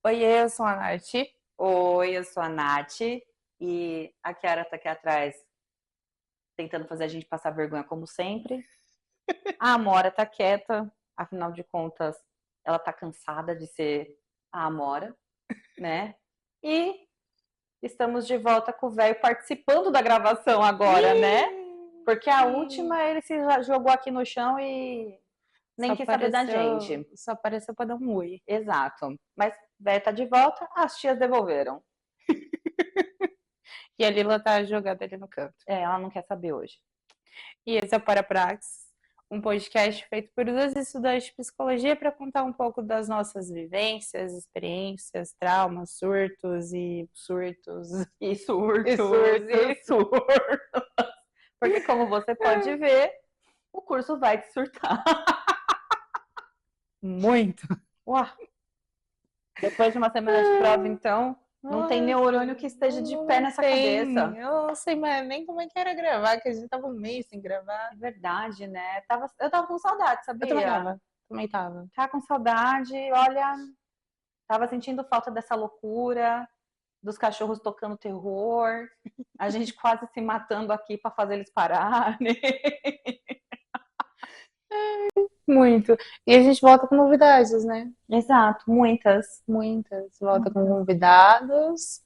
Oiê, eu sou a Nath. Oi, eu sou a Nath e a Kiara tá aqui atrás tentando fazer a gente passar vergonha como sempre. A Amora tá quieta, afinal de contas, ela tá cansada de ser a Amora, né? E estamos de volta com o velho participando da gravação agora, né? Porque a última ele se jogou aqui no chão e nem quis saber da gente. Só apareceu para dar um oi. Exato. Mas o velho tá de volta, as tias devolveram. E a Lila tá jogada ali no canto. Ela não quer saber hoje. E esse é o Paraprax, um podcast feito por duas estudantes de psicologia para contar um pouco das nossas vivências, experiências, traumas, surtos e surtos. E surtos, E surtos. e surtos. Porque como você pode ver, o curso vai te surtar. Muito. Uau. Depois de uma semana de prova, então, não tem neurônio que esteja de pé nessa cabeça. Eu não sei mais nem como é que era gravar, que a gente tava um mês sem gravar. É verdade, né? Eu tava com saudade, sabia? Eu também tava. Tava com saudade, olha, tava sentindo falta dessa loucura, dos cachorros tocando terror, a gente quase se matando aqui para fazer eles pararem. Muito. E a gente volta com novidades, né? Exato, muitas. Muitas. Volta com convidados,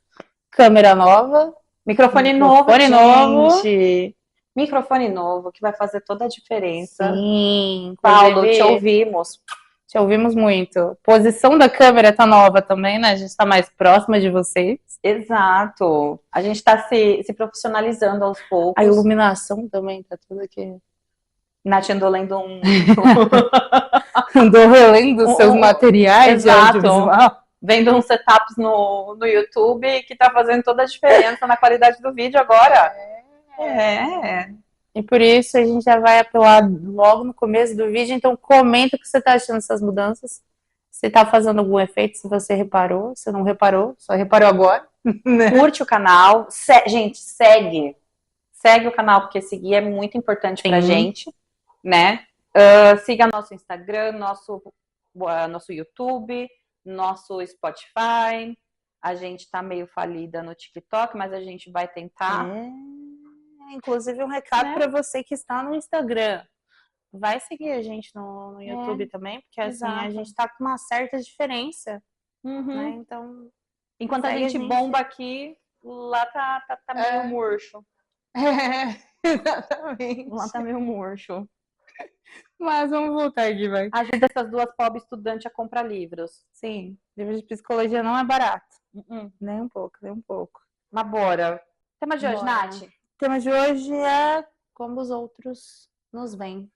câmera nova, Microfone novo, novo. gente. Microfone novo que vai fazer toda a diferença. Sim, Paulo, te ouvimos. Te ouvimos muito. Posição da câmera tá nova também, né? A gente tá mais próxima de vocês. Exato. A gente está se profissionalizando aos poucos. A iluminação também tá tudo aqui. Nath andou lendo um. Andou relendo seus materiais de audiovisual. Vendo uns setups no YouTube que tá fazendo toda a diferença na qualidade do vídeo agora. E por isso a gente já vai apelar logo no começo do vídeo. Então comenta o que você tá achando dessas mudanças. Se tá fazendo algum efeito, se você reparou, se não reparou, só reparou agora. Curte o canal. Gente, segue. Segue o canal, porque seguir é muito importante pra gente, né? Siga nosso Instagram, nosso YouTube, nosso Spotify. A gente tá meio falida no TikTok, mas a gente vai tentar. Inclusive um recado para você que está no Instagram. Vai seguir a gente no YouTube também, porque assim a gente tá com uma certa diferença, né? Então, enquanto a gente bomba aqui, lá tá meio murcho. Exatamente. Lá tá meio murcho. Mas vamos voltar aqui, vai. Ajuda essas duas pobres estudantes a comprar livros. Sim, livro de psicologia não é barato. Nem um pouco, nem um pouco. Mas bora. Tema de hoje, Nath? O tema de hoje é como os outros nos veem.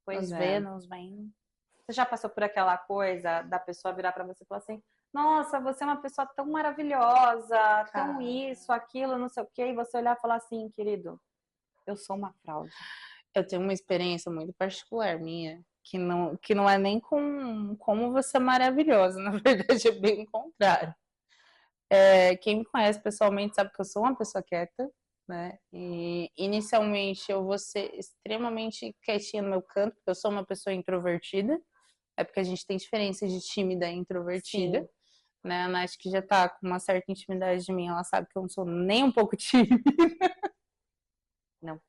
Pois nos veem. Você já passou por aquela coisa da pessoa virar pra você e falar assim: nossa, você é uma pessoa tão maravilhosa, tão isso, aquilo, não sei o quê, e você olhar e falar assim, querido, eu sou uma fraude. Eu tenho uma experiência muito particular minha, que não é nem com como você é maravilhosa, na verdade é bem o contrário. Quem me conhece pessoalmente sabe que eu sou uma pessoa quieta, né? E inicialmente eu vou ser extremamente quietinha no meu canto, porque eu sou uma pessoa introvertida. É porque a gente tem diferença de tímida e introvertida. Sim. Né? A Nath, que já tá com uma certa intimidade de mim, ela sabe que eu não sou nem um pouco tímida. Não.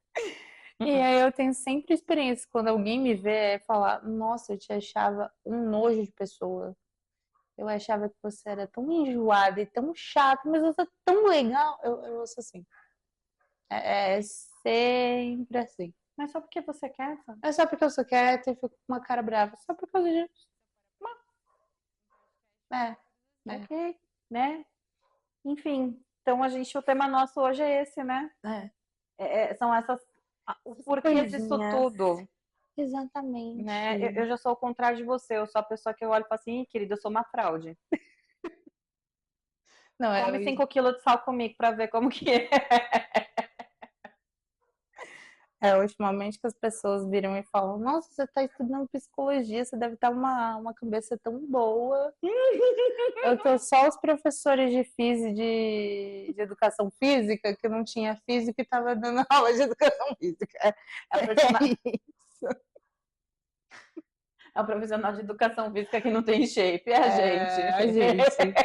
E aí eu tenho sempre experiência, quando alguém me vê, é falar, nossa, eu te achava um nojo de pessoa. Eu achava que você era tão enjoada e tão chata, mas você é tão legal. Eu sou assim. É sempre assim. Mas só porque você quer, sabe? É só porque eu sou quieta e fico com uma cara brava. Só por causa disso. Ok, né? Enfim, então o tema nosso hoje é esse, né? São essas os porquês disso tudo. Exatamente. Né? Eu já sou o contrário de você, eu sou a pessoa que eu olho e falo assim, querida, eu sou uma fraude. Não, come 5 quilos de sal comigo pra ver como que é. Ultimamente que as pessoas viram e falam, nossa, você tá estudando psicologia, você deve estar uma cabeça tão boa. Eu tô só os professores de educação física, que não tinha física e tava dando aula de educação física. É isso. É o profissional de educação física que não tem shape, é a gente. É a gente.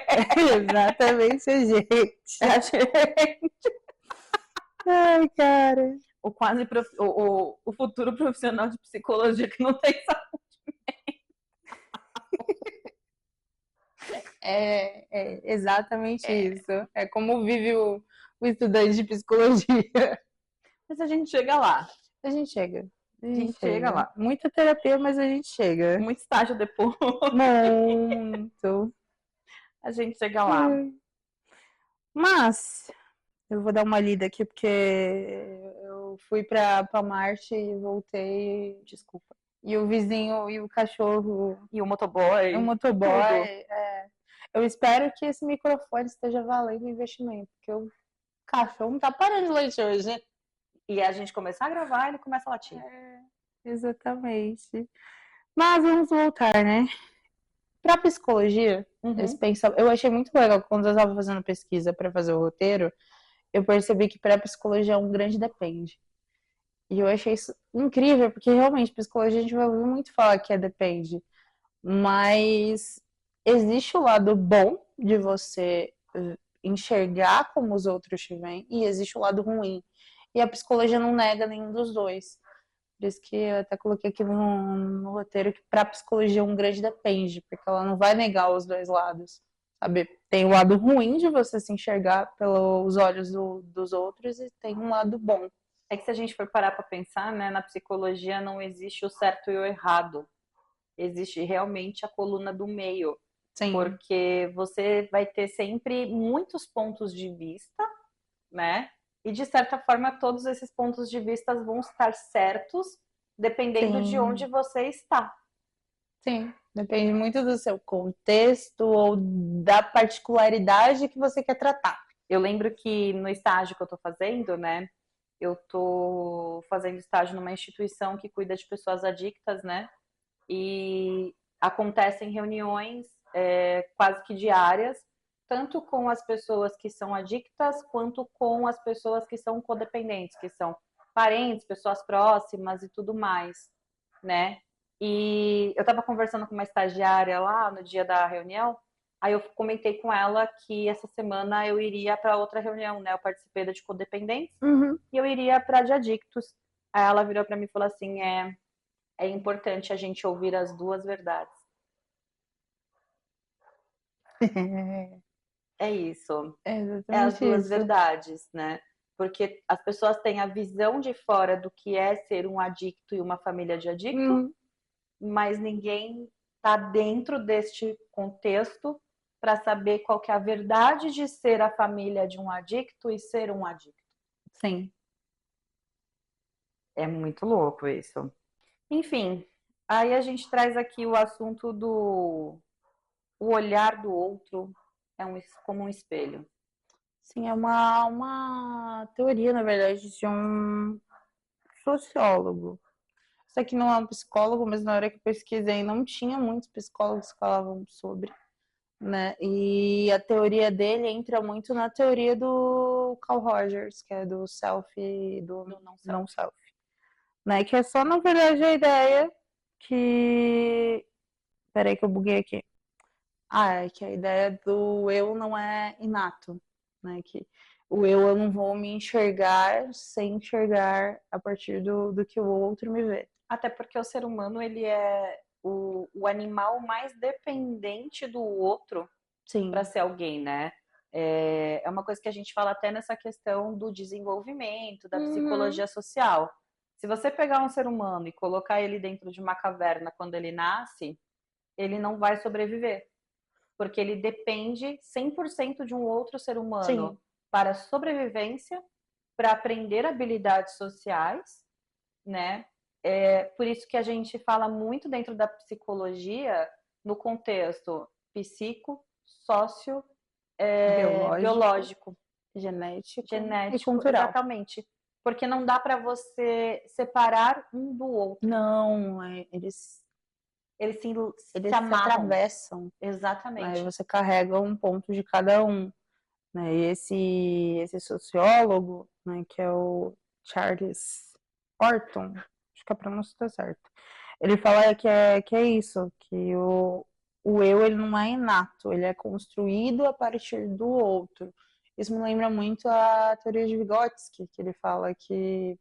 Exatamente a gente. É a gente. Ai, cara. O futuro profissional de psicologia que não tem saúde. É exatamente isso. É como vive o estudante de psicologia. Mas a gente chega lá. A gente chega. A A gente gente chega lá. Muita terapia, mas a gente chega. Muito estágio depois. Muito. A gente chega lá. Mas eu vou dar uma lida aqui porque eu fui pra Marte e voltei. Desculpa. E o vizinho e o cachorro, E o motoboy. o motoboy. Tudo. Eu espero que esse microfone esteja valendo o investimento, porque o cachorro não tá parando de latir hoje, né? E a gente começar a gravar, ele começa a latir. Exatamente. Mas vamos voltar, né? Pra psicologia, eu achei muito legal quando eu estava fazendo pesquisa para fazer o roteiro, eu percebi que para psicologia é um grande depende. E eu achei isso incrível, porque realmente psicologia a gente vai ouvir muito falar que é depende, mas existe o lado bom de você enxergar como os outros te veem e existe o lado ruim. E a psicologia não nega nenhum dos dois. Por isso que eu até coloquei aqui no roteiro que para psicologia um grande depende, porque ela não vai negar os dois lados, sabe? Tem o lado ruim de você se enxergar pelos olhos dos outros e tem um lado bom. É que se a gente for parar para pensar, né, na psicologia não existe o certo e o errado. Existe realmente a coluna do meio. Sim. Porque você vai ter sempre muitos pontos de vista, né? E de certa forma todos esses pontos de vista vão estar certos dependendo de onde você está. Sim, depende muito do seu contexto ou da particularidade que você quer tratar. Eu lembro que no estágio que eu tô fazendo, né? Eu tô fazendo estágio numa instituição que cuida de pessoas adictas, né? E acontecem reuniões quase que diárias, tanto com as pessoas que são adictas, quanto com as pessoas que são codependentes, que são parentes, pessoas próximas e tudo mais, né? E eu estava conversando com uma estagiária lá no dia da reunião, aí eu comentei com ela que essa semana eu iria para outra reunião, né? Eu participei da de codependentes e eu iria para de adictos. Aí ela virou para mim e falou assim: é importante a gente ouvir as duas verdades. É isso. É as duas verdades, né? Porque as pessoas têm a visão de fora do que é ser um adicto e uma família de adicto, mas ninguém está dentro deste contexto para saber qual que é a verdade de ser a família de um adicto e ser um adicto. Sim. É muito louco isso. Enfim, aí a gente traz aqui o assunto do o olhar do outro como um espelho. Sim, é uma teoria, na verdade, de um sociólogo. Isso aqui não é um psicólogo, mas na hora que eu pesquisei não tinha muitos psicólogos que falavam sobre, né? E a teoria dele entra muito na teoria do Carl Rogers, que é do self e do não self, né? Que é só, na verdade, a ideia que... Peraí que eu buguei aqui. É que a ideia do eu não é inato, né? Que o eu não vou me enxergar sem enxergar a partir do que o outro me vê. Até porque o ser humano, ele é o animal mais dependente do outro para ser alguém, né? É uma coisa que a gente fala até nessa questão do desenvolvimento, da psicologia social. Se você pegar um ser humano e colocar ele dentro de uma caverna quando ele nasce, ele não vai sobreviver. Porque ele depende 100% de um outro ser humano para a sobrevivência, para aprender habilidades sociais, né? Por isso que a gente fala muito dentro da psicologia no contexto psico, sócio, biológico, genético e genético, cultural. exatamente. Porque não dá para você separar um do outro. Não, eles se atravessam. Exatamente. Aí você carrega um ponto de cada um. Né? E esse sociólogo, né, que é o Charles Orton, acho que a pronúncia está certa, Ele fala que é isso, que o eu ele não é inato, ele é construído a partir do outro. Isso me lembra muito a teoria de Vygotsky, que ele fala que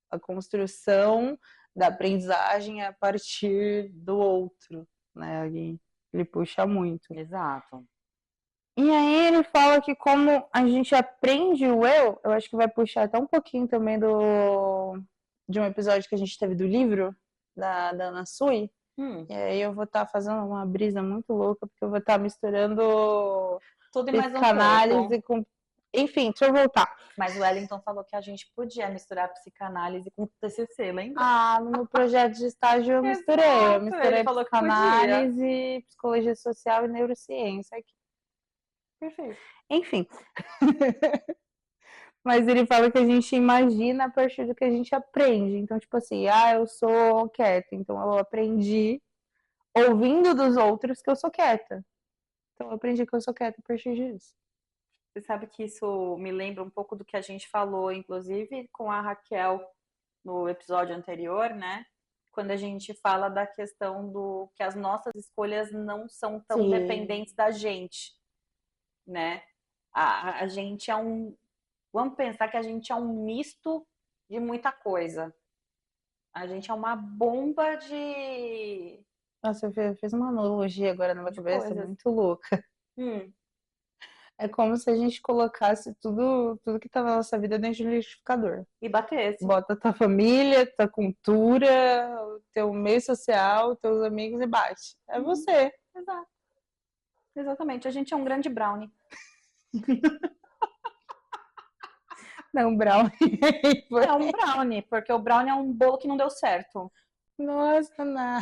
a construção da aprendizagem é a partir do outro, né? Ele puxa muito. Exato. E aí ele fala que como a gente aprende o eu acho que vai puxar até um pouquinho também de um episódio que a gente teve do livro da Ana Sui. E aí eu vou estar fazendo uma brisa muito louca, porque eu vou estar misturando Tudo e mais um pouco. psicanálise com... Enfim, deixa eu voltar. Mas o Wellington falou que a gente podia misturar psicanálise com TCC, lembra? Ah, no meu projeto de estágio eu misturei. Exato, Eu misturei ele falou que psicanálise, psicologia social e neurociência aqui. Perfeito. Enfim. Mas ele fala que a gente imagina a partir do que a gente aprende. Então, tipo assim, eu sou quieta, então eu aprendi ouvindo dos outros que eu sou quieta. Então eu aprendi que eu sou quieta a partir disso. Você sabe que isso me lembra um pouco do que a gente falou, inclusive, com a Raquel no episódio anterior, né? Quando a gente fala da questão do que as nossas escolhas não são tão Sim. dependentes da gente, né? A gente é um... Vamos pensar que a gente é um misto de muita coisa. A gente é uma bomba de... Nossa, eu fiz uma analogia agora na minha cabeça coisas. muito louca. É como se a gente colocasse tudo que tá na nossa vida dentro de um liquidificador. E batesse. Bota tua família, tua cultura, o teu meio social, teus amigos e bate. É você. Exato. Exatamente. A gente é um grande brownie. Não, brownie. É um brownie, porque o brownie é um bolo que não deu certo. Nossa, não.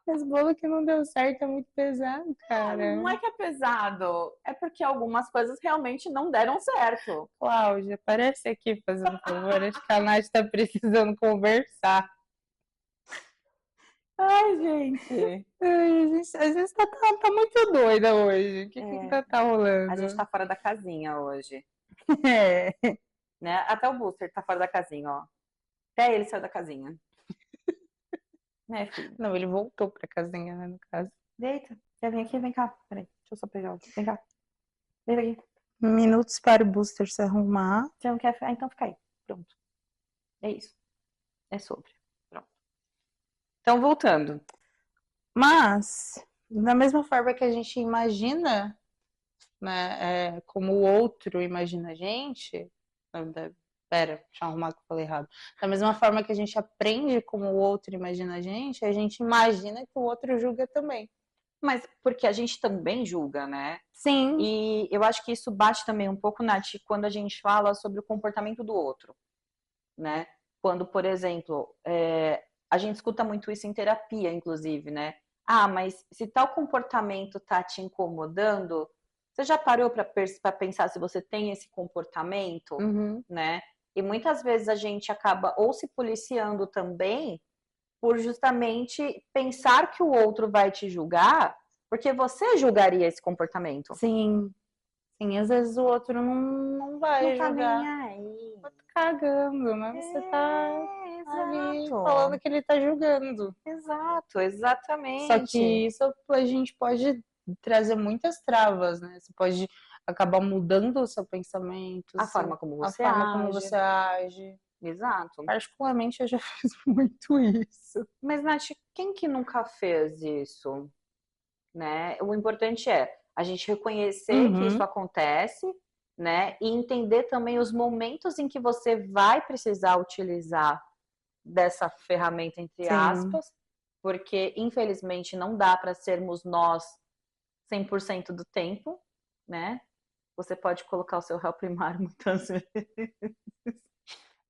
Esse bolo que não deu certo é muito pesado, cara. Não é que é pesado, é porque algumas coisas realmente não deram certo. Cláudia, aparece aqui, fazendo favor. Acho que a Nath tá precisando conversar. Ai, gente. Ai, a gente tá muito doida hoje. O que tá rolando? A gente tá fora da casinha hoje. É. Né? Até o Booster tá fora da casinha, ó. Até ele saiu da casinha. Né, filho? Não, ele voltou pra casinha, né, no caso. Deita. Quer vir aqui? Vem cá. Peraí, deixa eu só pegar o... Vem cá. Vem aqui. Minutos para o Booster se arrumar. Você não quer... então fica aí. Pronto. É isso. É sobre. Pronto. Então, voltando. Mas, da mesma forma que a gente imagina, né, como o outro imagina a gente... Pera, deixa eu arrumar que eu falei errado. Da mesma forma que a gente aprende como o outro imagina a gente imagina que o outro julga também. Mas porque a gente também julga, né? Sim. E eu acho que isso bate também um pouco, Nath, quando a gente fala sobre o comportamento do outro, né? Quando, por exemplo, a gente escuta muito isso em terapia, inclusive, né? Ah, mas se tal comportamento tá te incomodando, você já parou para pensar se você tem esse comportamento, né? E muitas vezes a gente acaba ou se policiando também por justamente pensar que o outro vai te julgar, porque você julgaria esse comportamento. Sim. Sim, às vezes o outro não vai não tá julgar. nem aí. Tá cagando, né? Você tá ali Exato. falando que ele tá julgando. Exato, exatamente. Só que isso a gente pode trazer muitas travas, né? Você pode acabar mudando o seu pensamento, a forma como você a forma age. como você age. Exato. Particularmente eu já fiz muito isso. Mas, Nath, quem que nunca fez isso? Né? O importante é a gente reconhecer que isso acontece, né? E entender também os momentos em que você vai precisar utilizar dessa ferramenta, entre aspas, porque infelizmente não dá para sermos nós 100% do tempo, né? Você pode colocar o seu réu primário muitas vezes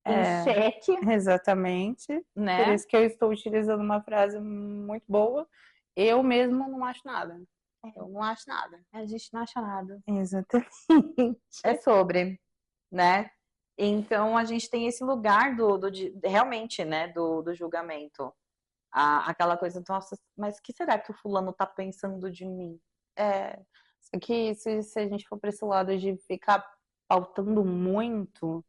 em xeque. Exatamente. Né? Por isso que eu estou utilizando uma frase muito boa. Eu mesmo não acho nada. Eu não acho nada. A gente não acha nada. Exatamente. É sobre, né? Então a gente tem esse lugar realmente, né, do julgamento. Aquela coisa, nossa, mas o que será que o fulano tá pensando de mim? Só que se a gente for para esse lado de ficar pautando muito,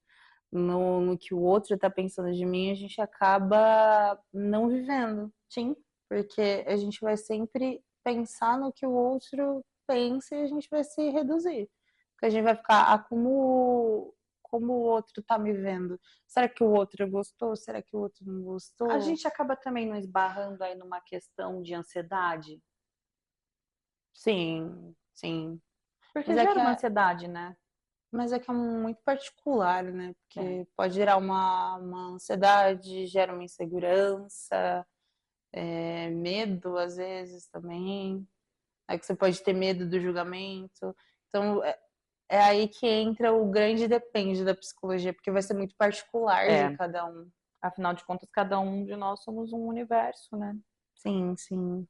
no que o outro está pensando de mim, a gente acaba não vivendo. Sim. Porque a gente vai sempre pensar no que o outro pensa e a gente vai se reduzir. Porque a gente vai ficar, como o outro tá me vendo? Será que o outro gostou? Será que o outro não gostou? A gente acaba também não esbarrando aí numa questão de ansiedade. Sim, sim. Porque Mas é gera que uma é, ansiedade, né? mas é que é muito particular, né? É. Porque pode gerar uma ansiedade, gera uma insegurança, medo às vezes também. Aí que você pode ter medo do julgamento. Então, é aí que entra o grande depende da psicologia, porque vai ser muito particular de É. cada um. Afinal de contas, cada um de nós somos um universo, né? Sim, sim.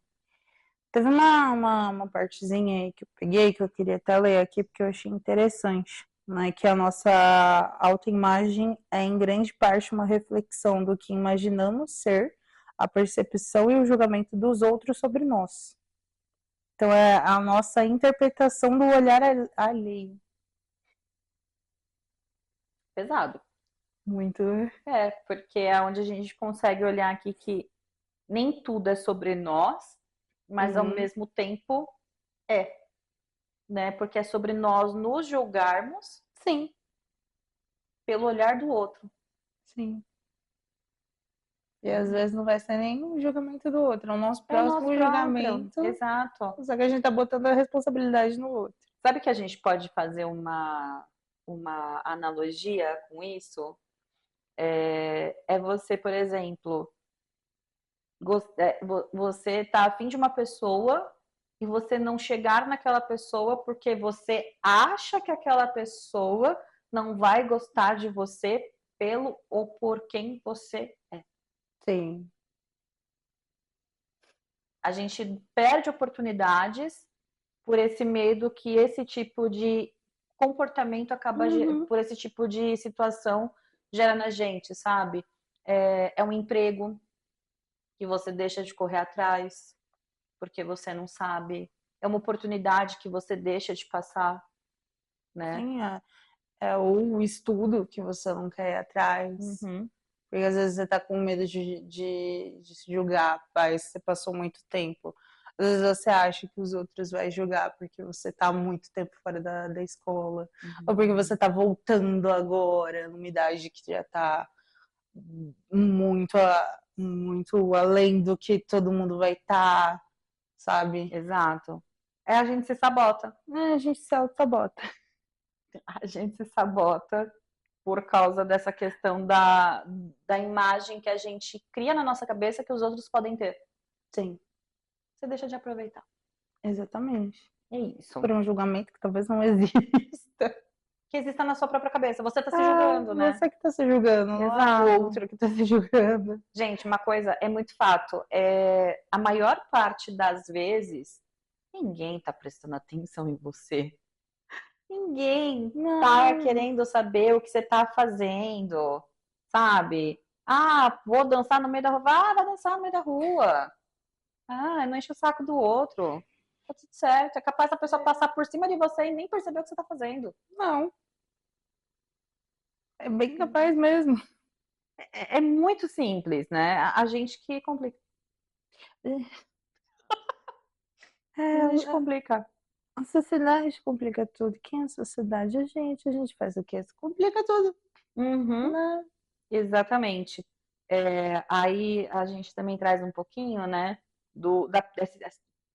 Teve uma partezinha aí que eu peguei, que eu queria até ler aqui, porque eu achei interessante, né? Que a nossa autoimagem é, em grande parte, uma reflexão do que imaginamos ser, a percepção e o julgamento dos outros sobre nós. Então, é a nossa interpretação do olhar alheio. Pesado. Muito. É, porque é onde a gente consegue olhar aqui que nem tudo é sobre nós, mas ao Uhum. mesmo tempo é, né? Porque é sobre nós nos julgarmos Sim, pelo olhar do outro. sim. E às vezes não vai ser nem o julgamento do outro, é o nosso É o nosso próximo próprio, julgamento, exato. só que a gente tá botando a responsabilidade no outro. Sabe que a gente pode fazer uma analogia com isso? É você, por exemplo, você tá afim de uma pessoa e você não chegar naquela pessoa porque você acha que aquela pessoa não vai gostar de você pelo ou por quem você é. Sim. A gente perde oportunidades por esse medo que esse tipo de comportamento acaba, Uhum. por esse tipo de situação gera na gente, sabe? É um emprego que você deixa de correr atrás porque você não sabe. É uma oportunidade que você deixa de passar, né? Sim, é o estudo que você não quer ir atrás. Uhum. Porque às vezes você tá com medo de se julgar, pai, você passou muito tempo. Às vezes você acha que os outros vão julgar porque você tá muito tempo fora da escola. Ou porque você tá voltando agora, numa idade que já tá muito além do que todo mundo vai estar, sabe? Exato. A gente se sabota. A gente se auto-sabota. A gente se sabota por causa dessa questão da imagem que a gente cria na nossa cabeça que os outros podem ter. Sim, Você deixa de aproveitar. exatamente. É isso. Por um julgamento que talvez não exista. Que exista na sua própria cabeça. Você tá se julgando, né? Você que tá se julgando, não é o Exato. outro que tá se julgando. Gente, uma coisa é muito fato. A maior parte das vezes, ninguém tá prestando atenção em você. Ninguém tá Não, querendo saber o que você tá fazendo, sabe? Ah, vou dançar no meio da rua. Vai dançar no meio da rua. Ah, não enche o saco do outro. Tá tudo certo. É capaz da pessoa passar por cima de você e nem perceber o que você tá fazendo. não. É bem capaz mesmo. É muito simples, né? A gente que complica. A gente É, complica. a sociedade complica tudo. Quem é a sociedade? A gente faz o quê? Complica tudo, Uhum, né? exatamente. Aí a gente também traz um pouquinho, né?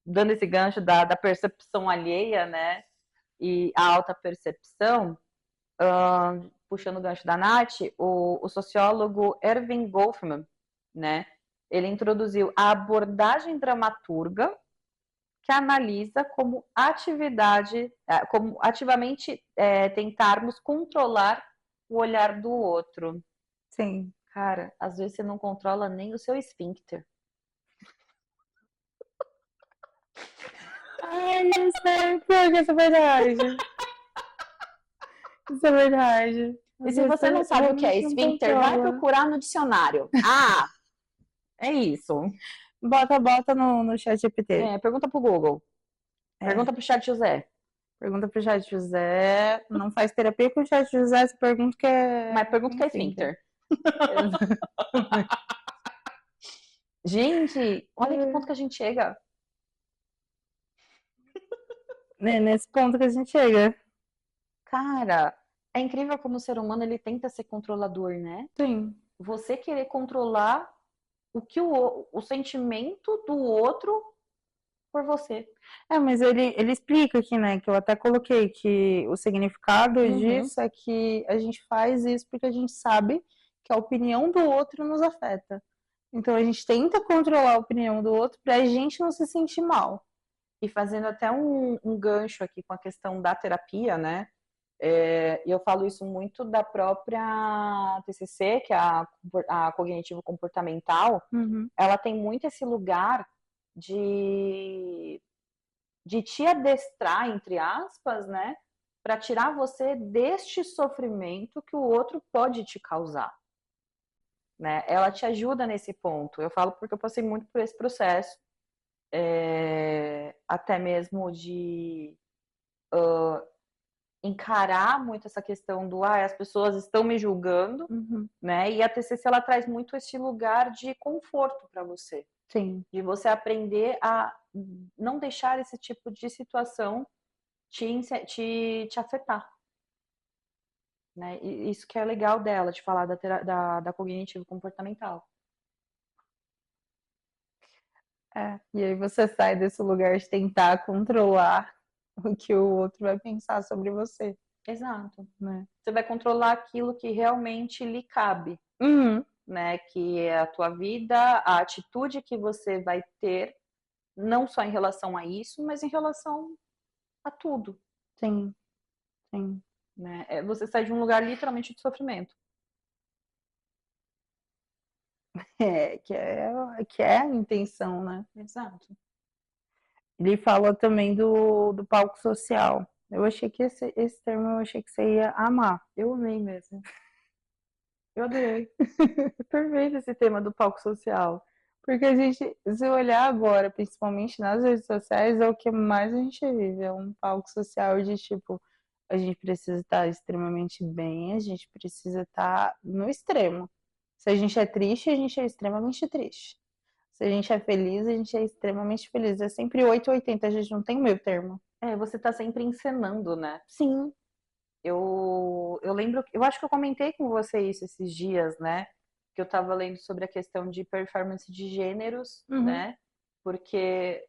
Dando esse gancho da percepção alheia, né? E a alta percepção, puxando o gancho da Nath, o sociólogo Erving Goffman, né? Ele introduziu a abordagem dramaturga que analisa como ativamente tentarmos controlar o olhar do outro. Sim. Cara, às vezes você não controla nem o seu esfíncter. Ai, eu sei, porque isso é verdade. Isso é verdade. E Às se vezes você não sabe o que é realmente não esfíncter, vai controla. procurar no dicionário. Ah, é isso. Bota no chat GPT. Pergunta pro Google. É, Pergunta pro chat José. Pergunta pro chat José. Não faz terapia com o chat José, você pergunta que é. Mas pergunta que é esfíncter. Gente, olha que ponto que a gente chega. Nesse ponto que a gente chega. Cara, é incrível como o ser humano ele tenta ser controlador, né? Sim. Você querer controlar o que o sentimento do outro por você. Mas ele explica aqui, né? Que eu até coloquei que o significado disso é que a gente faz isso porque a gente sabe que a opinião do outro nos afeta. Então a gente tenta controlar a opinião do outro pra gente não se sentir mal. E fazendo até um gancho aqui com a questão da terapia, né? E eu falo isso muito da própria TCC, que é a cognitivo comportamental. Ela tem muito esse lugar de te adestrar, entre aspas, né? Para tirar você deste sofrimento que o outro pode te causar. Né? Ela te ajuda nesse ponto. Eu falo porque eu passei muito por esse processo. Até mesmo de encarar muito essa questão do as pessoas estão me julgando, né? E a TCC ela traz muito esse lugar de conforto para você. Sim. De você aprender a não deixar esse tipo de situação te afetar. Né? E isso que é legal dela, de falar da cognitivo comportamental. E aí você sai desse lugar de tentar controlar o que o outro vai pensar sobre você. Exato. Né? Você vai controlar aquilo que realmente lhe cabe. Né? Que é a tua vida, a atitude que você vai ter, não só em relação a isso, mas em relação a tudo. Sim, sim. Né? Você sai de um lugar literalmente de sofrimento. Que é a intenção, né? Exato. Ele fala também do palco social. Eu achei que esse termo eu achei que você ia amar. Eu amei mesmo. Eu adorei. Perfeito esse tema do palco social. Porque a gente, se olhar agora, principalmente nas redes sociais, é o que mais a gente vive. É um palco social de tipo, a gente precisa estar extremamente bem, a gente precisa estar no extremo. Se a gente é triste, a gente é extremamente triste. Se a gente é feliz, a gente é extremamente feliz. É sempre 880, a gente não tem meio termo. Você tá sempre encenando, né? Sim. Eu lembro, eu acho que eu comentei com você isso esses dias, né? Que eu tava lendo sobre a questão de performance de gêneros, né? Porque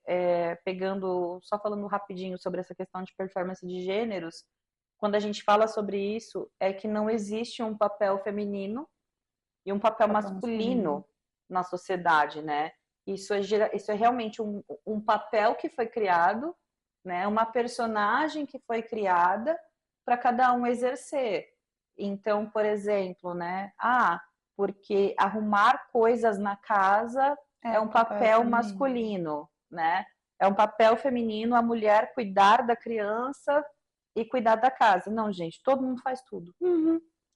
só falando rapidinho sobre essa questão de performance de gêneros, quando a gente fala sobre isso, é que não existe um papel feminino e um papel masculino na sociedade, né? Isso é realmente um papel que foi criado, né? Uma personagem que foi criada para cada um exercer. Então, por exemplo, né? Porque arrumar coisas na casa é um papel masculino, né? É um papel feminino a mulher cuidar da criança e cuidar da casa. Não, gente, todo mundo faz tudo.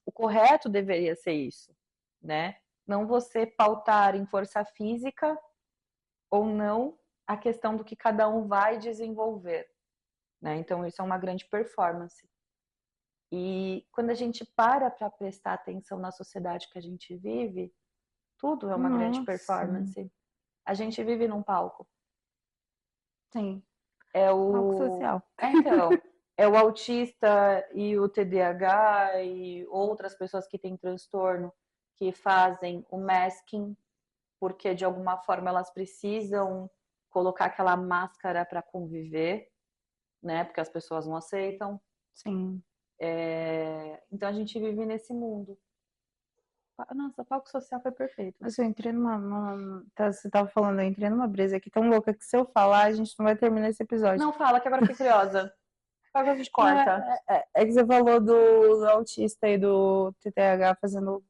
O correto deveria ser isso, né? Não você pautar em força física ou não a questão do que cada um vai desenvolver, né? Então, isso é uma grande performance. E quando a gente para prestar atenção na sociedade que a gente vive, tudo é uma grande performance. A gente vive num palco. Sim. Palco social. Então, é o autista e o TDAH e outras pessoas que têm transtorno que fazem o masking, porque de alguma forma elas precisam colocar aquela máscara para conviver, né? Porque as pessoas não aceitam. Sim. Então a gente vive nesse mundo. Nossa, palco social foi perfeito. Mas eu entrei você tava falando, eu entrei numa brisa aqui tão louca que se eu falar, a gente não vai terminar esse episódio. Não fala, que agora eu fiquei curiosa. Agora a gente corta. É que você falou do autista e do TTH fazendo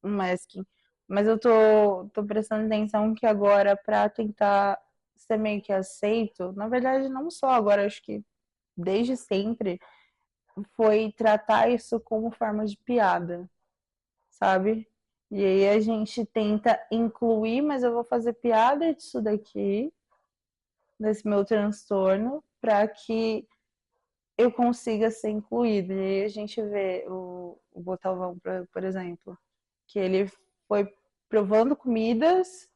um masking. Mas eu tô prestando atenção que agora, pra tentar ser meio que aceito, na verdade, não só agora, acho que desde sempre, foi tratar isso como forma de piada, sabe? E aí a gente tenta incluir, mas eu vou fazer piada disso daqui, desse meu transtorno, para que eu consiga ser incluída. E aí a gente vê o Botalvão, por exemplo, que ele foi provando comidas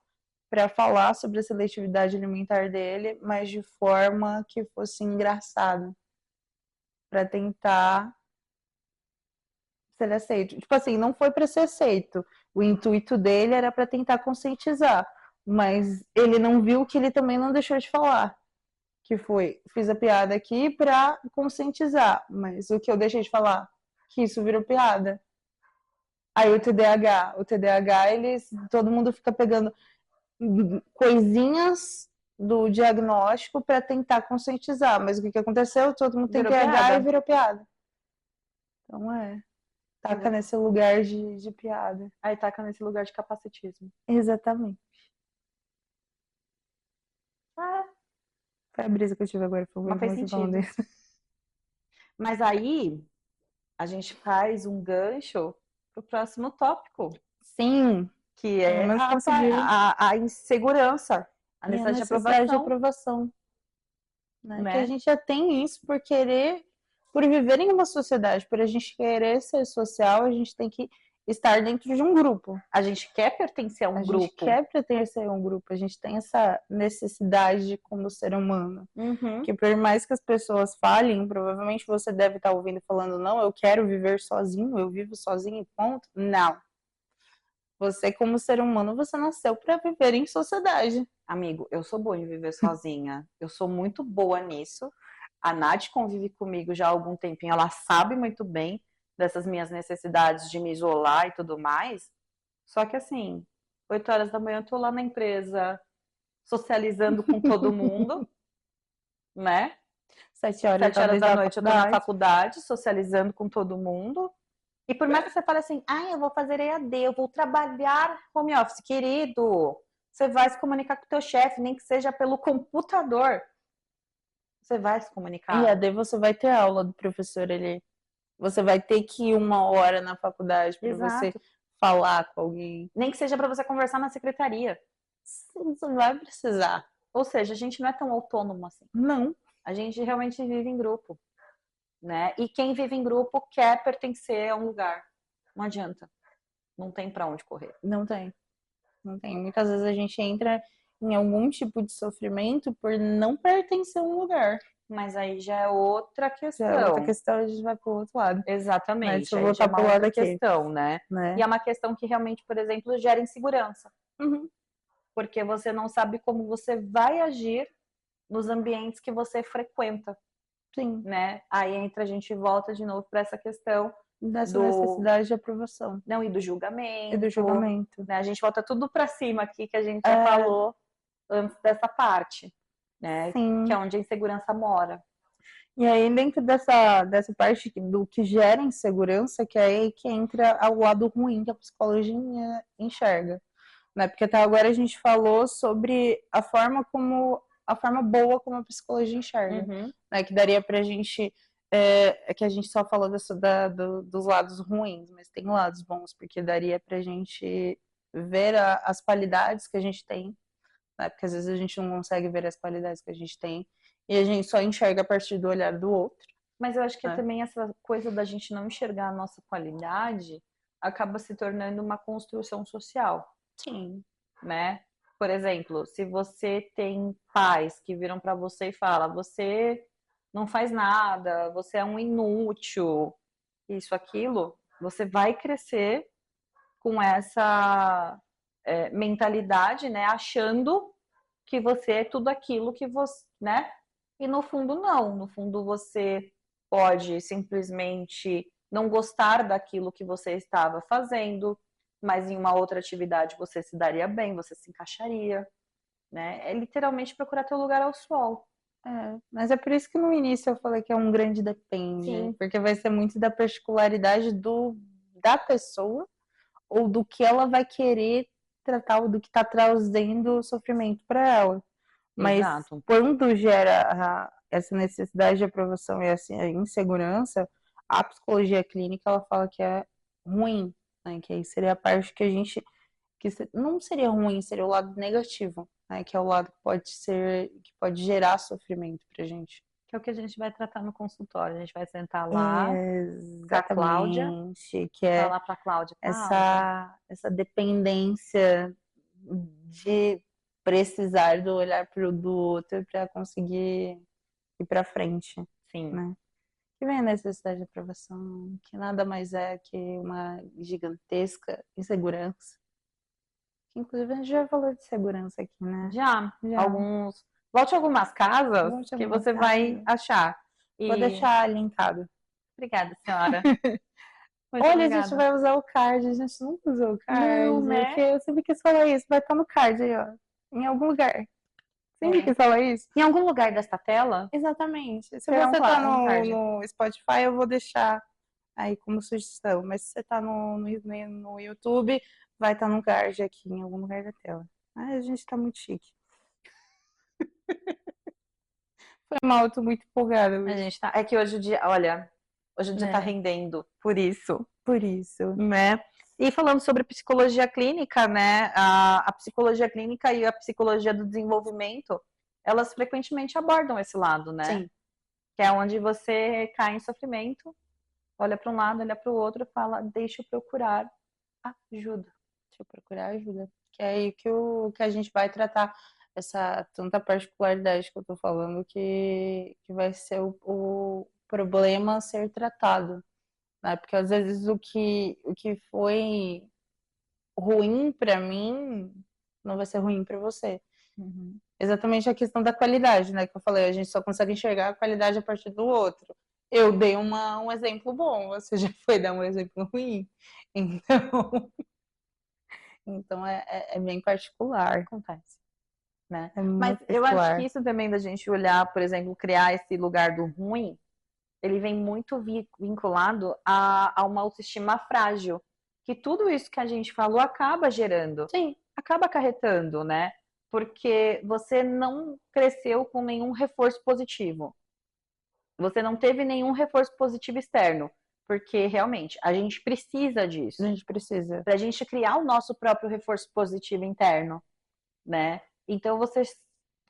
para falar sobre a seletividade alimentar dele, mas de forma que fosse engraçada, para tentar ser aceito. Tipo assim, não foi para ser aceito. O intuito dele era para tentar conscientizar, mas ele não viu que ele também não deixou de falar. Que foi, fiz a piada aqui para conscientizar, mas o que eu deixei de falar? Que isso virou piada. Aí o TDAH, todo mundo fica pegando coisinhas do diagnóstico para tentar conscientizar, mas o que aconteceu? Todo mundo tem Virou TH piada. e virou piada. Então taca nesse lugar de piada. Aí taca nesse lugar de capacitismo. Exatamente. Foi a brisa que eu tive agora, foi Mas fez sentido. Mas aí a gente faz um gancho pro próximo tópico, Sim, que é mas conseguiu. a insegurança, a E a necessidade de necessidade de aprovação, aprovação. Né? Que a né? gente já tem isso por viver em uma sociedade, por a gente querer ser social, a gente tem que estar dentro de um grupo. A gente quer pertencer a um grupo. A gente quer pertencer a um grupo, a gente tem essa necessidade como ser humano. Uhum. Que por mais que as pessoas falem, provavelmente você deve estar ouvindo falando, não, eu quero viver sozinho, eu vivo sozinho e ponto. Não. Você como ser humano, você nasceu para viver em sociedade. Amigo, eu sou boa em viver sozinha. Eu sou muito boa nisso. A Nath convive comigo já há algum tempinho. Ela sabe muito bem dessas minhas necessidades de me isolar e tudo mais. Só que assim, 8 horas da manhã eu tô lá na empresa, socializando com todo mundo, né? 7 horas, 7 horas talvez, da da noite eu tô na faculdade. faculdade, socializando com todo mundo. E por mais que você fale assim, eu vou fazer EAD, eu vou trabalhar home office, querido, você vai se comunicar com o teu chefe, nem que seja pelo computador. Você vai se comunicar. E AD você vai ter aula do professor ali. Você vai ter que ir 1 hora na faculdade para você falar com alguém. Nem que seja para você conversar na secretaria. Você vai precisar. Ou seja, a gente não é tão autônomo assim. Não. A gente realmente vive em grupo, né? E quem vive em grupo quer pertencer a um lugar. Não adianta. Não tem para onde correr. Não tem. Não tem. Muitas vezes a gente entra em algum tipo de sofrimento por não pertencer a um lugar. Mas aí já é outra questão. Já é outra questão, a gente vai pro outro lado. Exatamente. Mas deixa eu voltar pro lado aqui. Questão, né? E é uma questão que realmente, por exemplo, gera insegurança. Uhum. Porque você não sabe como você vai agir nos ambientes que você frequenta. Sim. Né? Aí entra, a gente volta de novo para essa questão dessa necessidade de aprovação. Não, e do julgamento. E do julgamento. Né? A gente volta tudo para cima aqui que a gente já falou antes dessa parte, né? Sim. Que é onde a insegurança mora. E aí, dentro dessa parte do que gera insegurança, que é aí que entra o lado ruim que a psicologia enxerga. Né? Porque até agora a gente falou sobre a forma boa como a psicologia enxerga. Uhum. Né? Que daria pra gente. Que a gente só falou dos lados ruins, mas tem lados bons, porque daria pra gente ver as qualidades que a gente tem, né? Porque às vezes a gente não consegue ver as qualidades que a gente tem e a gente só enxerga a partir do olhar do outro. Mas eu acho que também essa coisa da gente não enxergar a nossa qualidade acaba se tornando uma construção social. Sim. Né? Por exemplo, se você tem pais que viram para você e falam, você não faz nada, você é um inútil, isso, aquilo, você vai crescer com essa mentalidade, né? Achando que você é tudo aquilo que você, né? E no fundo não, no fundo você pode simplesmente não gostar daquilo que você estava fazendo, mas em uma outra atividade você se daria bem, você se encaixaria, né? É literalmente procurar teu lugar ao sol. Mas é por isso que no início eu falei que é um grande depende. Sim. Porque vai ser muito da particularidade da pessoa ou do que ela vai querer tratar, ou do que está trazendo sofrimento para ela. Mas Exato. Quando gera essa necessidade de aprovação e essa insegurança, a psicologia clínica ela fala que é ruim, né? Que aí seria a parte que a gente não seria ruim, seria o lado negativo, né? Que é o lado que pode gerar sofrimento pra gente. Que é o que a gente vai tratar no consultório. A gente vai sentar lá com a Cláudia, Exatamente, que é falar para a Cláudia, Cláudia, essa dependência de precisar do olhar do outro para conseguir ir para frente, sim, né? Que vem a necessidade de aprovação, que nada mais é que uma gigantesca insegurança. Que inclusive a gente já falou de segurança aqui, né? já, Já. volte a algumas casas Vamos que chamar uma você vai casa. achar. Vou E deixar linkado. obrigada, senhora. Muito Olha, a gente obrigada. vai usar o card, a gente nunca usou o card, Não, porque né? eu sempre quis falar isso, vai estar no card aí, ó, em algum lugar. Sempre É. quis falar isso. Em algum lugar desta tela Exatamente. Se terá você tá um card. no Spotify, eu vou deixar aí como sugestão, mas se você tá no YouTube, vai estar no card aqui, em algum lugar da tela. Ai, a gente tá muito chique. Foi mal, eu tô muito empolgada A hoje, gente tá. É que hoje o dia, olha, hoje o dia tá né? rendendo por isso, Por isso. né? E falando sobre psicologia clínica, né? A psicologia clínica e a psicologia do desenvolvimento, elas frequentemente abordam esse lado, né? Sim, Que é onde você cai em sofrimento, olha para um lado, olha para o outro, e fala, deixa eu procurar ajuda. deixa eu procurar ajuda. Que é aí que a gente vai tratar essa tanta particularidade que eu tô falando que vai ser o problema a ser tratado, né? Porque às vezes o que foi ruim para mim não vai ser ruim para você. Uhum. Exatamente a questão da qualidade, né? Que eu falei, a gente só consegue enxergar a qualidade a partir do outro. Eu dei um exemplo bom, você já foi dar um exemplo ruim. Então, então é bem particular. Acontece, né? É Mas muito eu acho que particular. isso também da gente olhar, por exemplo, criar esse lugar do ruim, ele vem muito vinculado a uma autoestima frágil, que tudo isso que a gente falou acaba gerando, Sim, acaba acarretando, né? Porque você não cresceu com nenhum reforço positivo. Você não teve nenhum reforço positivo externo, porque realmente a gente precisa a disso, gente precisa. para a gente criar o nosso próprio reforço positivo interno, né? Então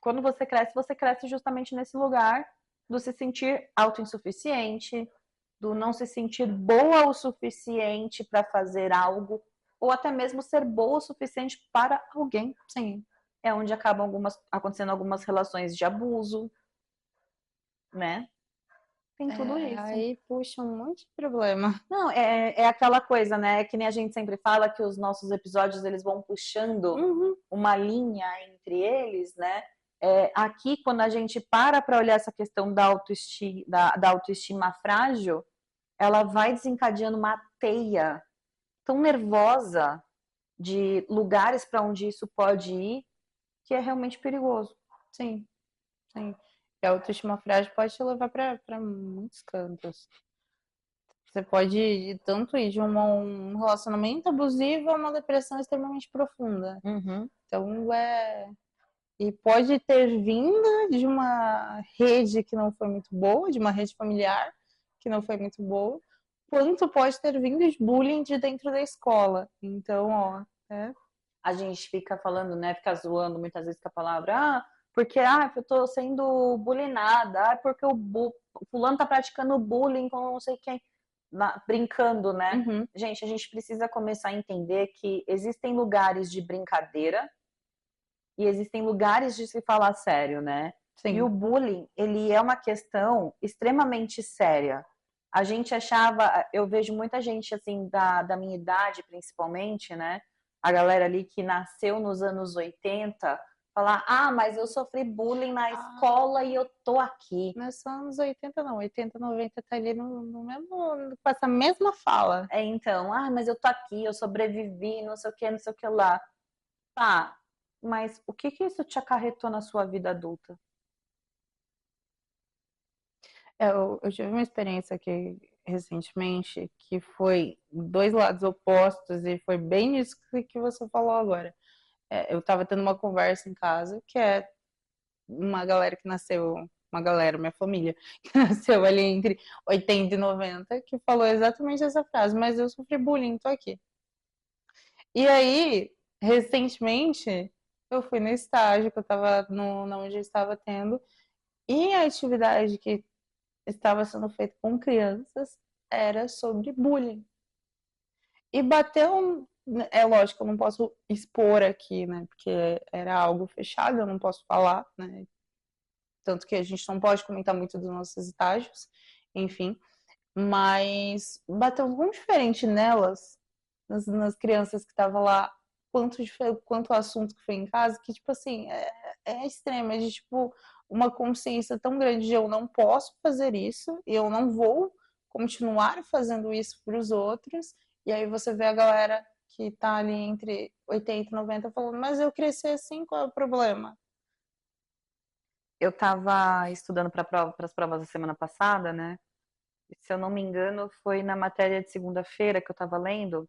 quando você cresce justamente nesse lugar do se sentir autossuficiente, do não se sentir boa o suficiente para fazer algo, ou até mesmo ser boa o suficiente para alguém. Sim. É onde acabam acontecendo algumas relações de abuso, né? Tem tudo isso. Aí puxa um monte de problema. Não, é aquela coisa, né? Que nem a gente sempre fala que os nossos episódios eles vão puxando Uhum. uma linha entre eles, né? Aqui, quando a gente para olhar essa questão da autoestima frágil, ela vai desencadeando uma teia tão nervosa de lugares para onde isso pode ir, que é realmente perigoso. Sim, sim. E a autoestima frágil pode te levar para muitos cantos. Você pode tanto ir de um relacionamento abusivo a uma depressão extremamente profunda. Uhum. Então, e pode ter vindo de uma rede que não foi muito boa, de uma rede familiar que não foi muito boa, quanto pode ter vindo de bullying de dentro da escola. Então, ó, A gente fica falando, né? Fica zoando muitas vezes com a palavra, porque eu tô sendo bullyingada, porque o fulano tá praticando bullying com não sei quem. Brincando, né? uhum, Gente, a gente precisa começar a entender que existem lugares de brincadeira e existem lugares de se falar sério, né? E o sim, bullying, ele é uma questão extremamente séria. A gente achava, eu vejo muita gente assim da minha idade, principalmente, né? A galera ali que nasceu nos anos 80, falar: mas eu sofri bullying na escola e eu tô aqui. não é só anos 80 não, 80, 90 tá ali no mesmo, com essa mesma fala. Então, mas eu tô aqui, eu sobrevivi, não sei o que, não sei o que lá. Tá, mas o que que isso te acarretou na sua vida adulta? Eu tive uma experiência aqui recentemente que foi dois lados opostos e foi bem isso que você falou agora. Eu estava tendo uma conversa em casa que é uma galera que nasceu, uma galera, minha família, que nasceu ali entre 80 e 90, que falou exatamente essa frase, mas eu sofri bullying, tô aqui. E aí, recentemente, eu fui no estágio que eu estava na onde eu estava tendo. E a atividade que estava sendo feita com crianças era sobre bullying. E bateu, é lógico, eu não posso expor aqui, né? Porque era algo fechado, eu não posso falar, né? Tanto que a gente não pode comentar muito dos nossos estágios, enfim. Mas bateu muito diferente nelas, nas crianças que estavam lá, quanto o assunto que foi em casa, que, tipo assim, é extremo, é de, tipo, uma consciência tão grande de eu não posso fazer isso, e eu não vou continuar fazendo isso para os outros, e aí você vê a galera que tá ali entre 80 e 90 falando, mas eu cresci assim, qual é o problema? Eu estava estudando para as provas da semana passada, né? E, se eu não me engano, foi na matéria de segunda-feira que eu estava lendo,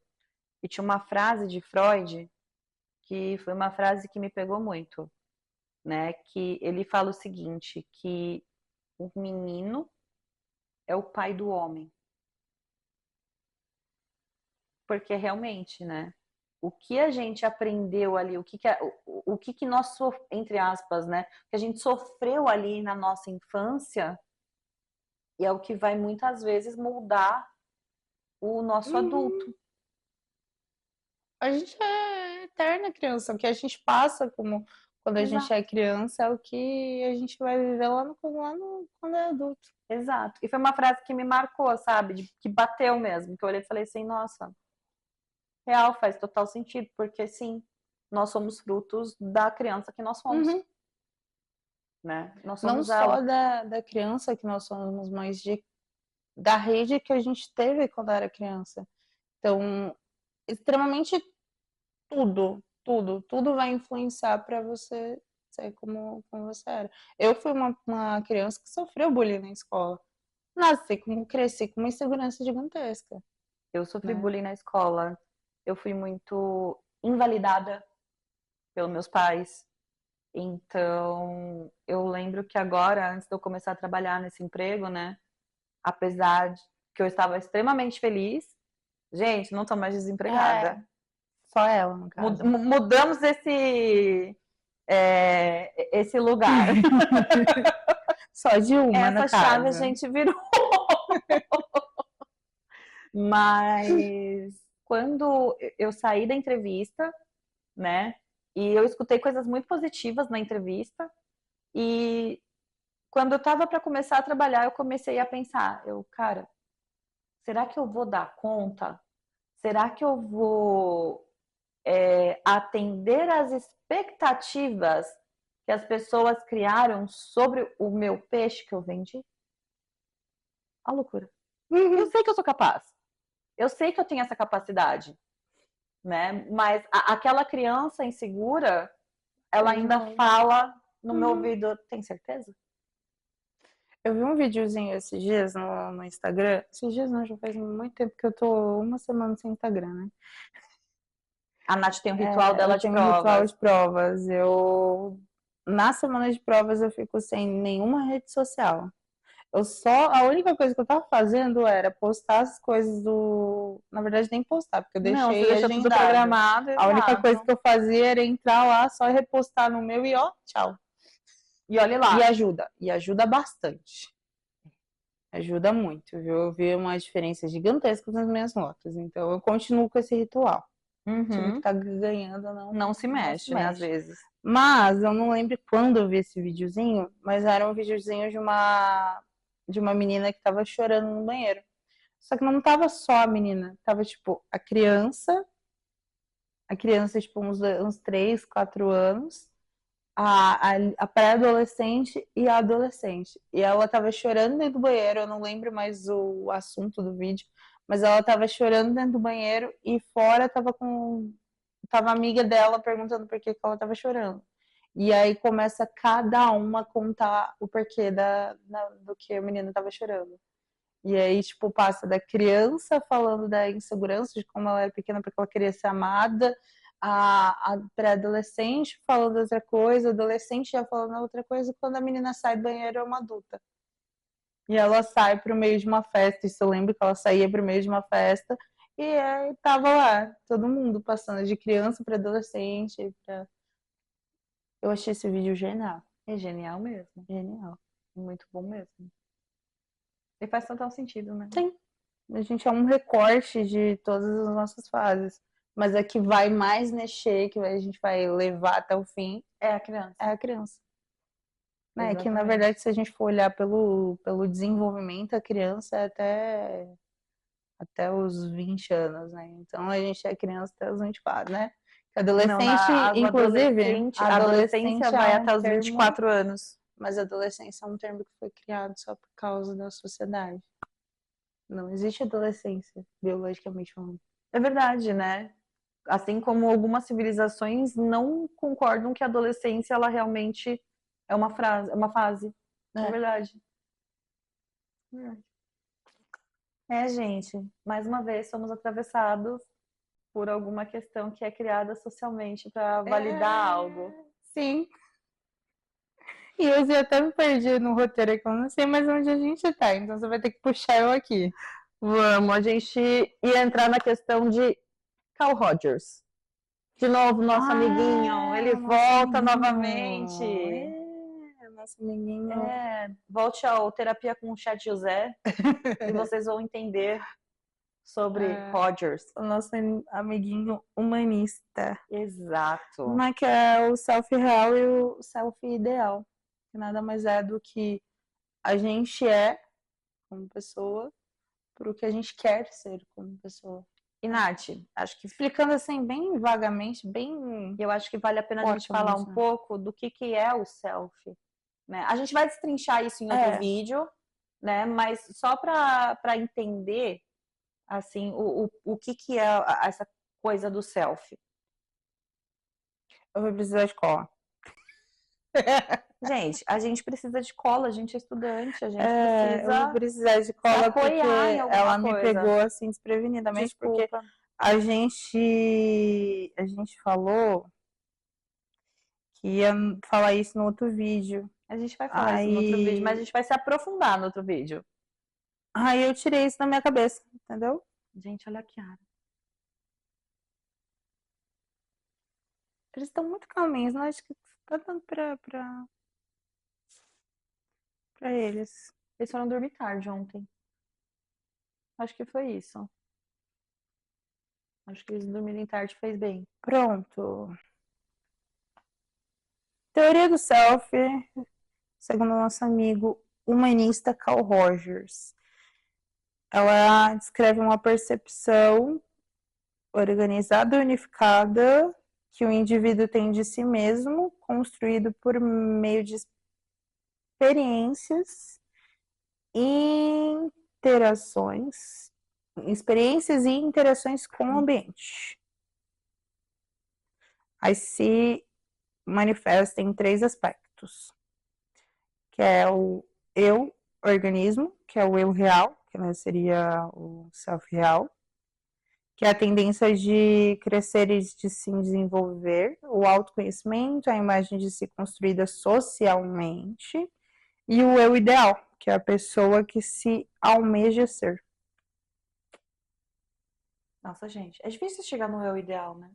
e tinha uma frase de Freud que foi uma frase que me pegou muito, né? Que ele fala o seguinte, que o menino é o pai do homem. Porque realmente, né? O que a gente aprendeu ali, o que nós, entre aspas, né? O que a gente sofreu ali na nossa infância, e é o que vai muitas vezes moldar o nosso adulto. A gente é eterna criança, o que a gente passa como quando a gente Exato. é criança é o que a gente vai viver quando é adulto. Exato. E foi uma frase que me marcou, sabe? Que bateu mesmo. Que eu olhei e falei assim, nossa, real, faz total sentido. Porque sim, nós somos frutos da criança que nós somos. Uhum. Né? Nós Não somos só ela. da criança que nós somos, mas da rede que a gente teve quando era criança. Então, extremamente tudo vai influenciar para você ser como você era. Eu fui uma criança que sofreu bullying na escola. Cresci com uma insegurança gigantesca, Eu sofri né? bullying na escola. Eu fui muito invalidada pelos meus pais. Então, eu lembro que agora, antes de eu começar a trabalhar nesse emprego, né? Apesar de que eu estava extremamente feliz, gente, não estou mais desempregada. É, só ela, no caso. Mudamos esse lugar. Só de uma, no Essa chave a caso. gente virou. Mas quando eu saí da entrevista, né? E eu escutei coisas muito positivas na entrevista. E quando eu estava para começar a trabalhar, eu comecei a pensar, cara, será que eu vou dar conta? Será que eu vou atender às expectativas que as pessoas criaram sobre o meu peixe que eu vendi? A loucura. Eu sei que eu sou capaz. Eu sei que eu tenho essa capacidade, né? Mas aquela criança insegura, ela ainda fala no meu ouvido, tem certeza? Eu vi um videozinho esses dias no Instagram. Esses dias não, já faz muito tempo que eu tô uma semana sem Instagram, né? A Nath tem um ritual dela Eu de tenho um ritual provas. de provas. Na semana de provas, eu fico sem nenhuma rede social. A única coisa que eu tava fazendo era postar as coisas do. Na verdade, nem postar, porque eu Não, você deixei deixa tudo agendado. programado, A única coisa exato. que eu fazia era entrar lá, só repostar no meu e ó, tchau. E olhe lá. E ajuda bastante. Ajuda muito, viu? Eu vi uma diferença gigantesca nas minhas notas. Então, eu continuo com esse ritual. O time que Uhum. tá ganhando Não se não se mexe, né, às mexe. vezes. Mas eu não lembro quando eu vi esse videozinho, mas era um videozinho de uma menina que tava chorando no banheiro. Só que não tava só a menina, tava tipo a criança tipo uns 3, 4 anos, a pré-adolescente e a adolescente. E ela tava chorando dentro do banheiro, eu não lembro mais o assunto do vídeo, mas ela tava chorando dentro do banheiro e fora tava a amiga dela perguntando por que ela tava chorando. E aí começa cada uma a contar o porquê do que a menina tava chorando. E aí, tipo, passa da criança falando da insegurança, de como ela era pequena porque ela queria ser amada, a pré-adolescente falando outra coisa, adolescente já falando outra coisa, e quando a menina sai do banheiro é uma adulta. E ela sai pro meio de uma festa, isso eu lembro que ela saía pro meio de uma festa, e aí tava lá, todo mundo passando de criança para adolescente. Eu achei esse vídeo genial. É genial mesmo. Genial. Muito bom mesmo. E faz total sentido, né? Sim. A gente é um recorte de todas as nossas fases. Mas a que vai mais mexer, que a gente vai levar até o fim, É a criança. é a criança. Né? Que, na Exatamente. verdade, se a gente for olhar pelo desenvolvimento, a criança é até os 20 anos, né? Então, a gente é criança até os 24, né? Não, Adolescente, inclusive, a adolescência adolescência é vai um até os termo, 24 anos. mas adolescência é um termo que foi criado só por causa da sociedade. Não existe adolescência, biologicamente falando. É verdade, né? Assim como algumas civilizações não concordam que a adolescência ela realmente é uma fase. É verdade. É, gente, mais uma vez somos atravessados por alguma questão que é criada socialmente para validar algo. Sim. E eu até me perdi no roteiro aqui, eu não sei mais onde a gente tá, então você vai ter que puxar eu aqui. Vamos, a gente ia entrar na questão de Carl Rogers. De novo, nosso amiguinho, ele volta novamente. Nosso amiguinho. Volte ao Terapia com o Chat José e vocês vão entender sobre Rogers. O nosso amiguinho humanista. Exato. Mas que é o self-real e o self-ideal. Que nada mais é do que a gente é como pessoa pro que a gente quer ser como pessoa. E Nath, acho que explicando assim bem vagamente, bem... Eu acho que vale a pena a gente falar um pouco do que é o self. Né? A gente vai destrinchar isso em outro vídeo, né? Mas só para entender assim, o que é essa coisa do self. Eu vou precisar de cola. Gente, a gente precisa de cola, a gente é estudante, a gente precisa. Eu vou precisar de cola porque ela me pegou assim desprevenidamente. Desculpa. Porque a gente falou que ia falar isso no outro vídeo. A gente vai falar isso no outro vídeo, mas a gente vai se aprofundar no outro vídeo. Aí eu tirei isso da minha cabeça, entendeu? Gente, olha a Kiara. Eles estão muito calminhos, não acho que tá dando pra eles. Eles foram dormir tarde ontem. Acho que foi isso. Acho que eles dormirem tarde fez bem. Pronto. Teoria do self, segundo o nosso amigo humanista Carl Rogers. Ela descreve uma percepção organizada e unificada que o indivíduo tem de si mesmo, construído por meio de experiências e interações com o ambiente. Aí se manifesta em 3 aspectos, que é o eu, organismo, que é o eu real, que seria o self real, que é a tendência de crescer e de se desenvolver, o autoconhecimento, a imagem de si construída socialmente, e o eu ideal, que é a pessoa que se almeja ser. Nossa, gente, é difícil chegar no eu ideal, né?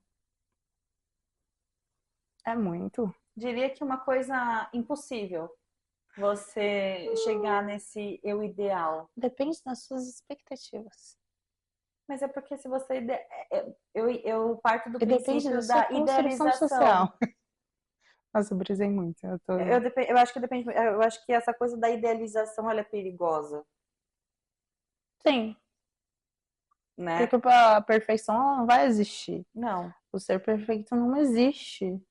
É muito. Diria que uma coisa impossível você chegar nesse eu ideal. Depende das suas expectativas. Mas é porque se você... Eu parto do princípio da idealização. Social. Nossa, eu brisei muito. Eu acho que depende. Eu acho que essa coisa da idealização ela é perigosa. Sim. Né? Porque a perfeição não vai existir. Não. O ser perfeito não existe.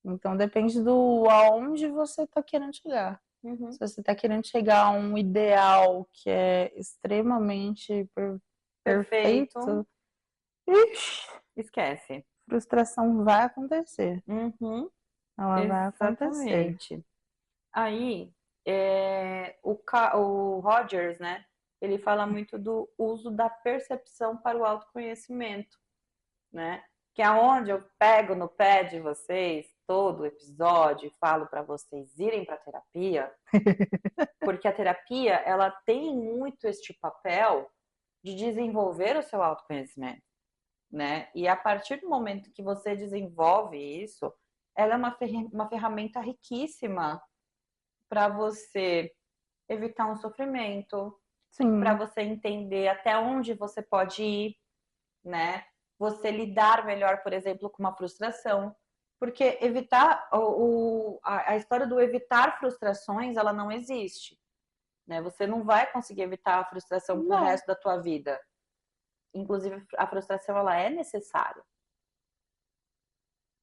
Então depende do aonde você está querendo chegar. Uhum. Se você está querendo chegar a um ideal que é extremamente perfeito, esquece. Frustração vai acontecer. Uhum. Ela vai acontecer. Aí, o Rogers, né? Ele fala muito do uso da percepção para o autoconhecimento, né? Que é onde eu pego no pé de vocês todo episódio e falo para vocês irem para terapia, porque a terapia ela tem muito este papel de desenvolver o seu autoconhecimento, né? E a partir do momento que você desenvolve isso, ela é uma ferramenta riquíssima para você evitar um sofrimento, Sim. para você entender até onde você pode ir, né? Você lidar melhor, por exemplo, com uma frustração. Porque evitar a história do evitar frustrações, ela não existe, né? Você não vai conseguir evitar a frustração pro Não. resto da tua vida. Inclusive, a frustração, ela é necessária,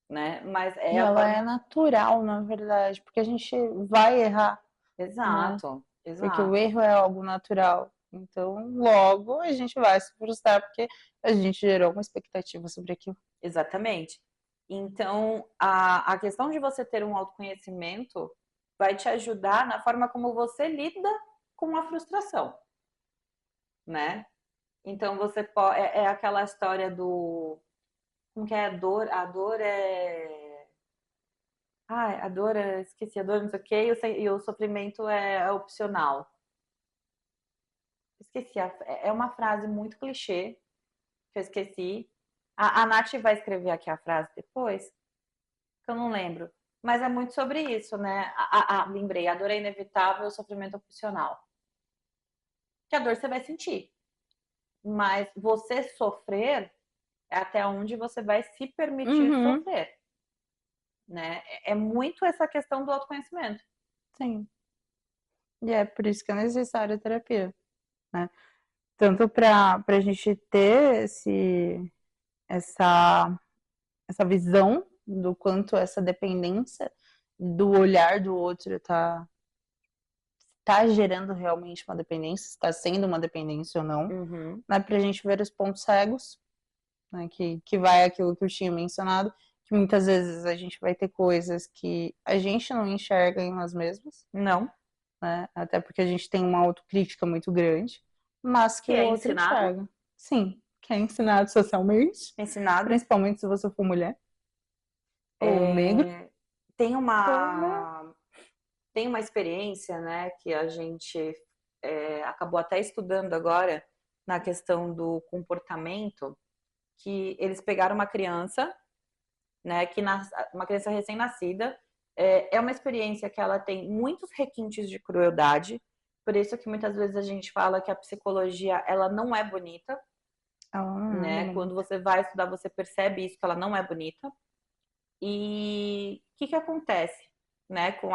né? Mas E é a ela forma... é natural, na verdade, porque a gente vai errar, né? Exato, Porque o exato. erro é algo natural. Então, logo a gente vai se frustrar porque a gente gerou uma expectativa sobre aquilo. Exatamente. Então, a questão de você ter um autoconhecimento vai te ajudar na forma como você lida com a frustração, né? Então, você pode... É aquela história do... Como que é a dor? A dor é... Ai, a dor é... Esqueci, a dor não sei o quê, e o sofrimento é opcional. Esqueci, é uma frase muito clichê, que eu esqueci. A Nath vai escrever aqui a frase depois, que eu não lembro. Mas é muito sobre isso, né? Lembrei, a dor é inevitável, o sofrimento é opcional. Que a dor você vai sentir. Mas você sofrer é até onde você vai se permitir sofrer. Né? É muito essa questão do autoconhecimento. Sim. E é por isso que é necessária a terapia, né? Tanto para a gente ter essa visão do quanto essa dependência do olhar do outro tá gerando realmente uma dependência, está sendo uma dependência ou não, né? Para a gente ver os pontos cegos, né? Que vai aquilo que eu tinha mencionado, que muitas vezes a gente vai ter coisas que a gente não enxerga em nós mesmos. Não. Né? Até porque a gente tem uma autocrítica muito grande, mas que o outro enxerga. Sim, que é ensinado socialmente, principalmente se você for mulher ou negro. Tem uma experiência, né, que a gente acabou até estudando agora na questão do comportamento, que eles pegaram uma criança, né, uma criança recém-nascida, é uma experiência que ela tem muitos requintes de crueldade, por isso que muitas vezes a gente fala que a psicologia, ela não é bonita, né? Quando você vai estudar, você percebe isso, que ela não é bonita. E o que acontece, né, com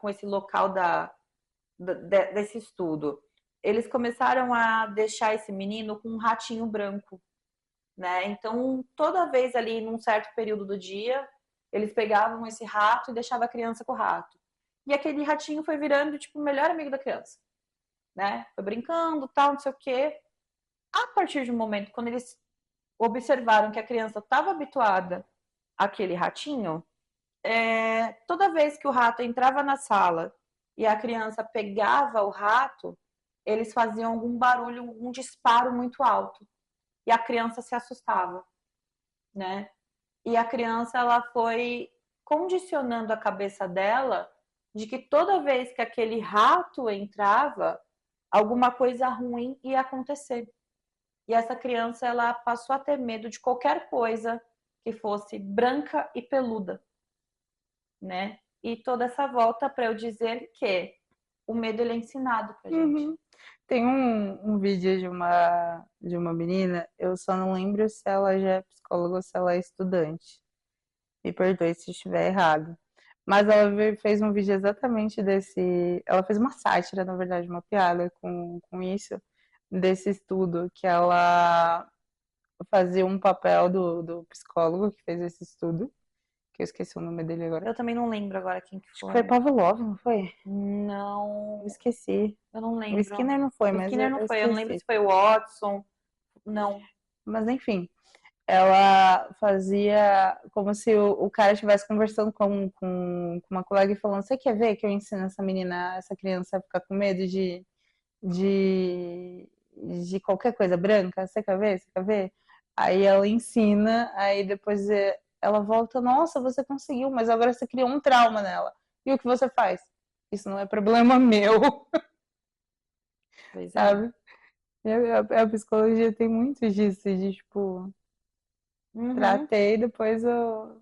esse local desse estudo? Eles começaram a deixar esse menino com um ratinho branco, né? Então, toda vez ali, num certo período do dia, eles pegavam esse rato e deixavam a criança com o rato. E aquele ratinho foi virando, tipo, o melhor amigo da criança, né? Foi brincando, tal, não sei o quê. A partir de um momento, quando eles observaram que a criança estava habituada àquele ratinho, toda vez que o rato entrava na sala e a criança pegava o rato, eles faziam algum barulho, um disparo muito alto. E a criança se assustava, né? E a criança, ela foi condicionando a cabeça dela de que toda vez que aquele rato entrava, alguma coisa ruim ia acontecer. E essa criança, ela passou a ter medo de qualquer coisa que fosse branca e peluda, né? E toda essa volta para eu dizer que o medo, ele é ensinado pra gente. Tem um vídeo de uma menina, eu só não lembro se ela já é psicóloga ou se ela é estudante. Me perdoe se estiver errado. Mas ela fez um vídeo exatamente desse. Ela fez uma sátira, na verdade, uma piada com isso, desse estudo, que ela fazia um papel do psicólogo que fez esse estudo, que eu esqueci o nome dele agora. Eu também não lembro agora quem que Acho que foi Pavlov, não foi? Não. Eu esqueci. Eu não lembro. O Skinner não foi, O mas Skinner não eu foi. Eu não lembro esqueci. se foi o Watson. Não. Mas enfim, ela fazia como se o cara estivesse conversando com uma colega e falando: Você quer ver que eu ensino essa menina, essa criança a ficar com medo de, de qualquer coisa branca? Você quer ver? Você quer ver? Aí ela ensina, aí depois ela volta: Nossa, você conseguiu, mas agora você criou um trauma nela. E o que você faz? Isso não é problema meu. Pois é. Sabe? A psicologia tem muito disso, de tipo. Tratei, depois eu.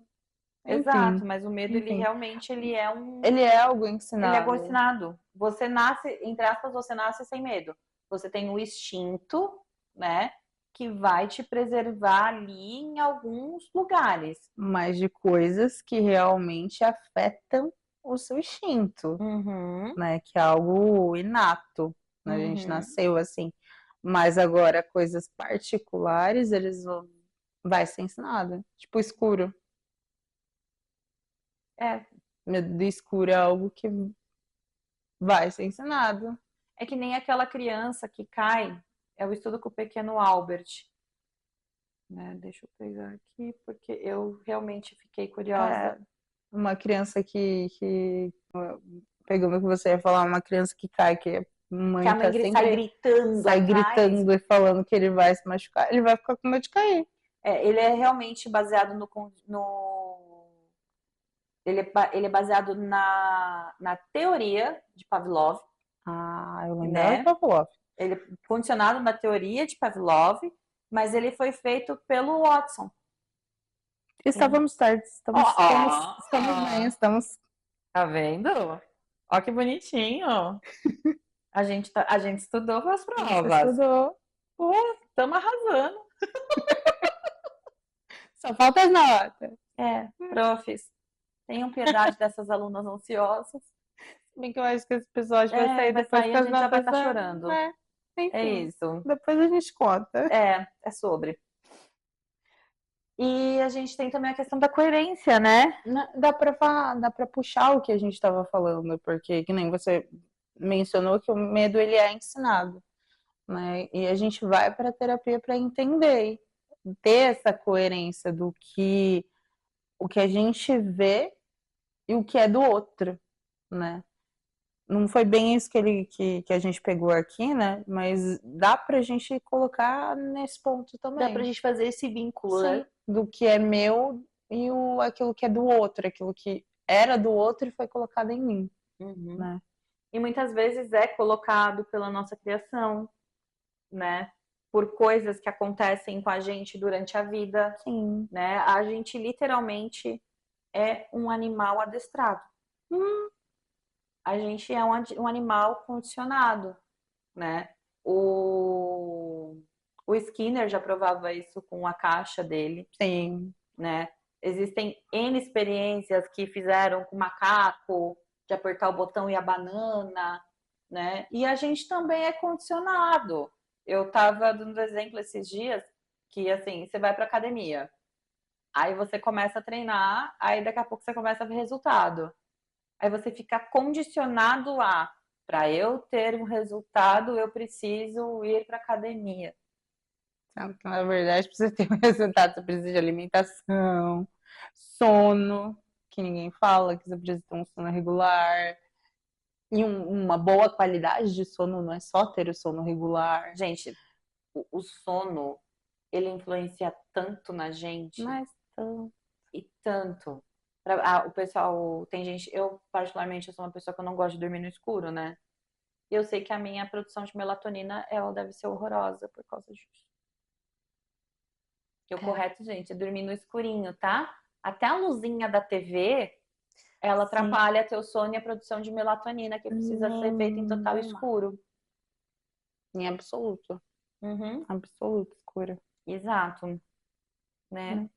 Enfim, Exato, mas o medo, ele realmente, ele é Ele é algo ele é ensinado. ensinado. você nasce, entre aspas, você nasce sem medo. Você tem o instinto, né, que vai te preservar ali em alguns lugares. Mas de coisas que realmente afetam o seu instinto, Uhum, né? Que é algo inato, né? A gente uhum. nasceu assim. Mas agora, coisas particulares, vai ser ensinado. Tipo, escuro. É, Medo do escuro é algo que vai ser ensinado. é que nem aquela criança que cai, é o estudo com o pequeno Albert, né? Deixa eu pegar aqui, porque eu realmente fiquei É curiosa. uma criança pegando o que você ia falar, uma criança que cai, que a Que mãe a mãe tá sai sempre gritando sai atrás. gritando e falando que ele vai se machucar, ele vai ficar com medo de cair. Ele é realmente baseado no ele é baseado na teoria de Pavlov, Ah, eu lembrava de né? Pavlov. Ele é condicionado na teoria de Pavlov, mas ele foi feito pelo Watson. Estávamos tarde, Ó, estamos bem, ó, estamos. tá vendo? Ó que bonitinho. A gente estudou para as A gente provas. estudou. Pô, estamos arrasando. Só falta as notas. Profs, tenham piedade dessas alunas ansiosas. Bem que eu acho que esse episódio vai sair Vai depois sair, que a as gente já vai notas. estar chorando. Né? É Enfim, isso. depois a gente conta. É sobre. E a gente tem também a questão da coerência, né? Dá pra falar, dá pra puxar o que a gente estava falando, porque que nem você mencionou que o medo ele é ensinado, né? E a gente vai para terapia para entender, ter essa coerência do que o que a gente vê e o que é do outro, né? Não foi bem isso que a gente pegou aqui, né? Mas dá pra gente colocar nesse ponto Dá pra também. gente fazer esse vínculo, Sim, né? do que é meu e aquilo que é do outro, aquilo que era do outro e foi colocado em mim, Uhum. né? E muitas vezes é colocado pela nossa criação, né? Por coisas que acontecem com a gente durante a vida, Sim. né? A gente literalmente é um animal adestrado. A gente é um animal condicionado, né? O Skinner já provava isso com a caixa dele, Sim. né? Existem N experiências que fizeram com o macaco, de apertar o botão e a banana, né? E a gente também é condicionado. Eu estava dando exemplo esses dias que, assim, você vai para academia, aí você começa a treinar, aí daqui a pouco você começa a ver resultado. Aí você fica condicionado a, para eu ter um resultado, eu preciso ir para academia. Sendo que, na verdade, pra você ter um resultado, você precisa de alimentação, sono, que ninguém fala, que você precisa ter um sono regular. E uma boa qualidade de sono não é só ter o sono regular. Gente, o sono, ele influencia tanto na gente, Mas e tanto. O pessoal, tem gente, eu particularmente, eu sou uma pessoa que eu não gosto de dormir no escuro, né? E eu sei que a minha produção de melatonina, ela deve ser horrorosa por causa disso. E o correto, gente, é dormir no escurinho, tá? Até a luzinha da TV, ela sim, atrapalha teu sono e a produção de melatonina, que precisa ser feita em total escuro. em absoluto. Uhum, Absoluto, escura. exato, né? Né?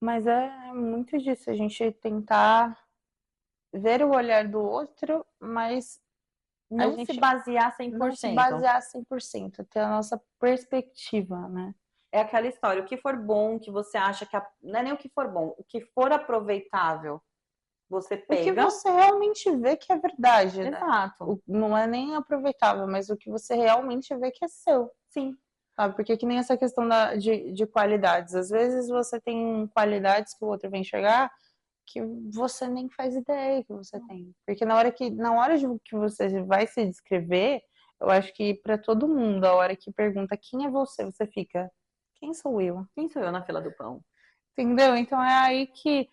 Mas é muito disso, a gente tentar ver o olhar do outro, mas a Não se gente basear não se 100%. basear 100%, ter a nossa perspectiva, né? É aquela história, o que for bom, que você acha que... Não é nem o que for bom, o que for aproveitável, você O que pega. você realmente vê que é verdade, né? Exato. Não é nem aproveitável, mas o que você realmente vê que é seu. Sim. Sabe? Porque que nem essa questão de qualidades. Às vezes você tem qualidades que o outro vem enxergar que você nem faz ideia que você tem. Porque na hora de que você vai se descrever, eu acho que para todo mundo, a hora que pergunta quem é você, você fica, quem sou eu? Quem sou eu na fila do pão? Entendeu? Então é aí que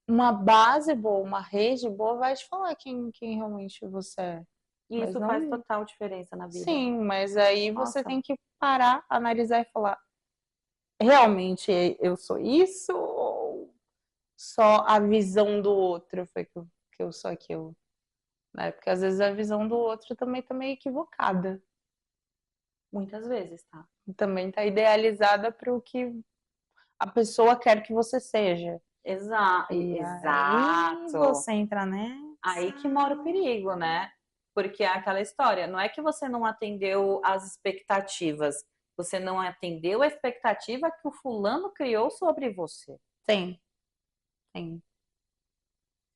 uma base boa, uma rede boa vai te falar quem realmente você é. E Mas isso faz não. total diferença na vida. Sim, mas aí você Nossa. tem que parar, analisar e falar: realmente eu sou isso? Ou só a visão do outro foi que eu sou aquilo? né? Porque às vezes a visão do outro também tá meio equivocada. Muitas vezes, tá? Também tá idealizada para o que a pessoa quer que você seja. E aí Exato. você entra nessa. Aí que mora o perigo, né? Porque é aquela história, não é que você não atendeu às expectativas, você não atendeu a expectativa que o fulano criou sobre você. Sim, sim.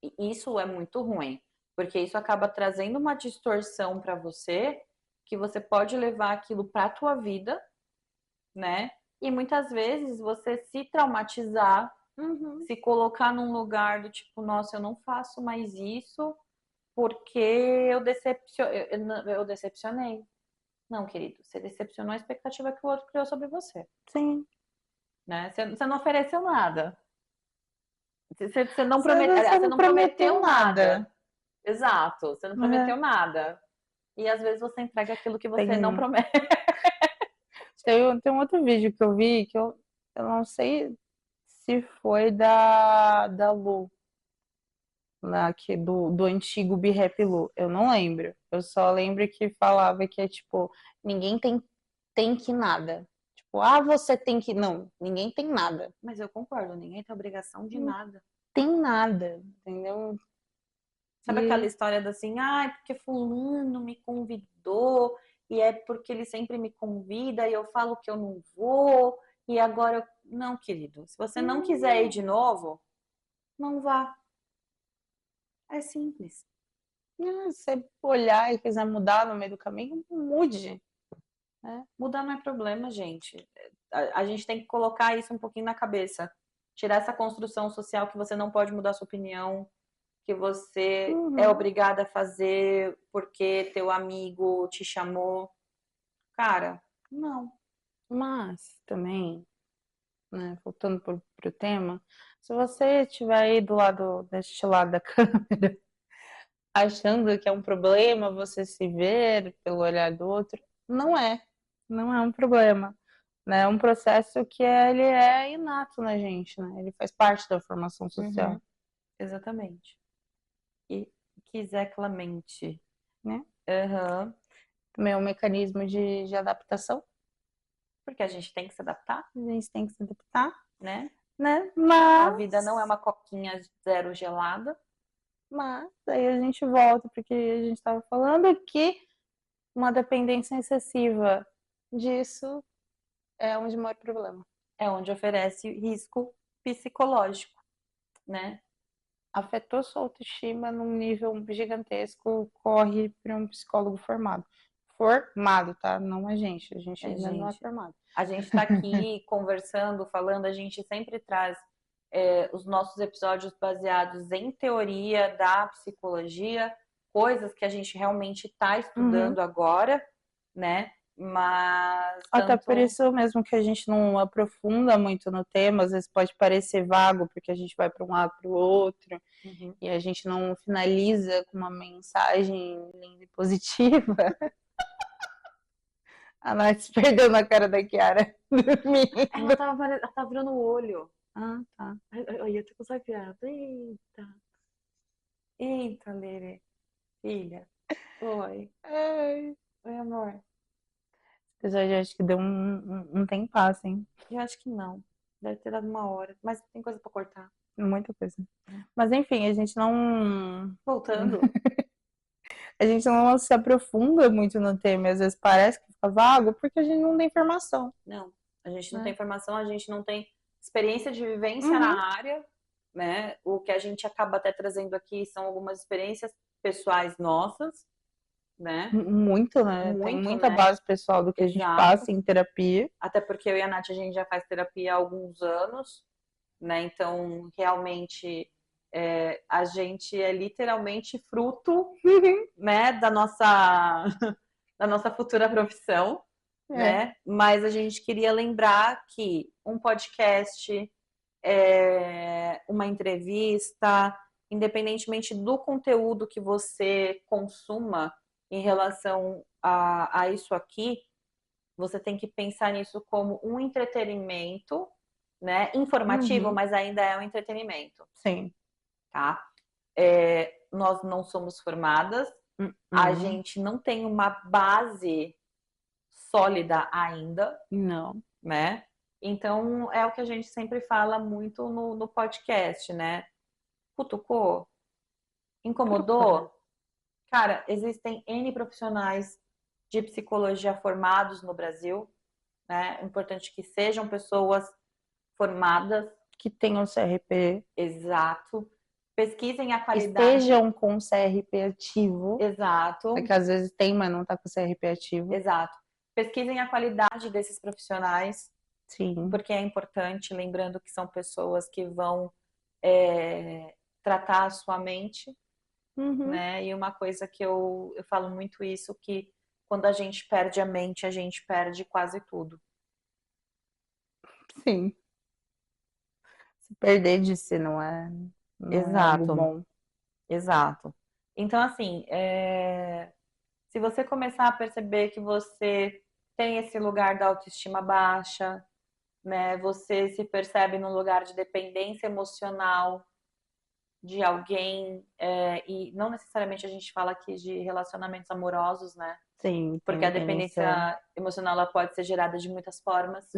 E isso é muito ruim, porque isso acaba trazendo uma distorção para você, que você pode levar aquilo para a tua vida, né? E muitas vezes você se traumatizar, Uhum. se colocar num lugar do tipo, nossa, eu não faço mais isso porque eu decepcionei. Não, querido, você decepcionou a expectativa que o outro criou sobre você, Sim. né? Você não ofereceu nada. Você não Você você não não prometeu prometeu nada. nada. Exato, você não Uhum. prometeu nada. E às vezes você entrega aquilo que você não Tem, promete. tem um outro vídeo que eu vi que eu não sei se foi da Lu, lá, que, do antigo Be Happy Lu. Eu não lembro. Eu só lembro que falava que é tipo, ninguém tem que nada. Tipo, ah, você tem que. Não, ninguém tem nada. Mas eu concordo, ninguém tem obrigação de Não nada. tem nada, entendeu? Sabe aquela E história da assim, ah, porque fulano me convidou e é porque ele sempre me convida e eu falo que eu não vou e agora eu... Não, querido, se você não quiser ir de novo, não vá. É simples. se você olhar e quiser mudar no meio do caminho, mude. Né? Mudar não é problema, gente. A gente tem que colocar isso um pouquinho na cabeça. Tirar essa construção social que você não pode mudar sua opinião, que você é Uhum. obrigada a fazer porque teu amigo te chamou. Cara, não. Mas também, né, voltando pro tema, se você estiver aí do lado, deste lado da câmera, achando que é um problema você se ver pelo olhar do outro, não é. Não é um problema. Né? É um processo que ele é inato na gente, né? Ele faz parte da formação social, Uhum, exatamente. E quiser Clemente. né? Aham. Também é um mecanismo de adaptação. Porque a gente tem que se adaptar, A gente tem que se adaptar, né? né? A vida não é Mas uma coquinha zero gelada. aí a gente volta porque a gente estava falando que uma dependência excessiva disso é onde mora o problema. É onde oferece risco psicológico, né? Afetou sua autoestima num nível gigantesco, corre para um psicólogo formado. Formado, tá? Não a gente É, ainda não é gente. formado. A gente está aqui conversando, falando, a gente sempre traz os nossos episódios baseados em teoria da psicologia, coisas que a gente realmente está Uhum. estudando agora, né? Mas Até por tanto. isso mesmo que a gente não aprofunda muito no tema, às vezes pode parecer vago, porque a gente vai para um lado para o outro, Uhum. e a gente não finaliza com uma mensagem linda e positiva. A Nath se perdeu na cara da Kiara dormindo. Ela tá virando o olho. Ah, tá. Ai, eu tô com sagrado. Eita. Eita, Lere. Filha. Oi. Ai. Oi, amor. Eu já acho que deu um tempasso, hein? Eu acho que não. Deve ter dado uma hora. Mas tem coisa pra cortar. Muita coisa. Mas enfim, Voltando. a gente não se aprofunda muito no tema, às vezes parece que fica vago porque a gente não tem informação, Não. A gente não tem né? informação, a gente não tem experiência de vivência Uhum. na área, né? O que a gente acaba até trazendo aqui são algumas experiências pessoais nossas, né? Muito, né? Tem Muito, muita né? base pessoal do que a gente Exato. passa em terapia. Até porque eu e a Nath, a gente já faz terapia há alguns anos, né? Então, realmente, a gente é literalmente fruto, né, da nossa futura profissão, É. né? Mas a gente queria lembrar que um podcast, uma entrevista, independentemente do conteúdo que você consuma em relação a isso aqui, você tem que pensar nisso como um entretenimento, né? Informativo, Uhum. mas ainda é um entretenimento, Sim. tá? nós não somos formadas, a Uhum. gente não tem uma base sólida ainda, Não. né? Então, é o que a gente sempre fala muito no podcast, né? Cutucou? Incomodou? Cara, existem N profissionais de psicologia formados no Brasil, né? É importante que sejam pessoas formadas. Que tenham CRP, Exato. Pesquisem a qualidade. estejam com CRP ativo, Exato, porque às vezes tem, mas não tá com CRP ativo. exato. Pesquisem a qualidade desses profissionais, Sim. porque é importante, lembrando que são pessoas que vão tratar a sua mente, Uhum. né? E uma coisa que eu falo muito isso, que quando a gente perde a mente, a gente perde quase tudo. Sim. Se perder de si não é algo Exato, bom. exato. Então, assim, se você começar a perceber que você tem esse lugar da autoestima baixa, né? Você se percebe num lugar de dependência emocional de alguém, e não necessariamente a gente fala aqui de relacionamentos amorosos, né? Sim, Porque a tendência. dependência emocional ela pode ser gerada de muitas formas,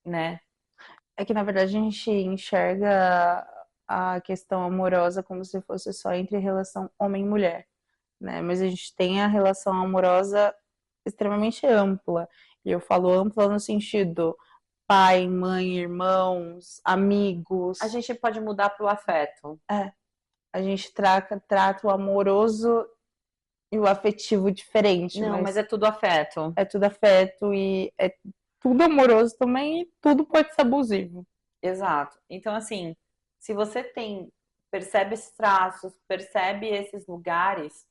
né? É que na verdade a gente enxerga a questão amorosa como se fosse só entre relação homem e mulher, né? Mas a gente tem a relação amorosa extremamente ampla. E eu falo ampla no sentido pai, mãe, irmãos, amigos. A gente pode mudar para o afeto. A gente trata o amoroso e o afetivo diferente, Não, mas mas é tudo afeto. é tudo afeto e é tudo amoroso também e tudo pode ser abusivo. Exato. Então, assim, se você percebe esses traços, percebe esses lugares,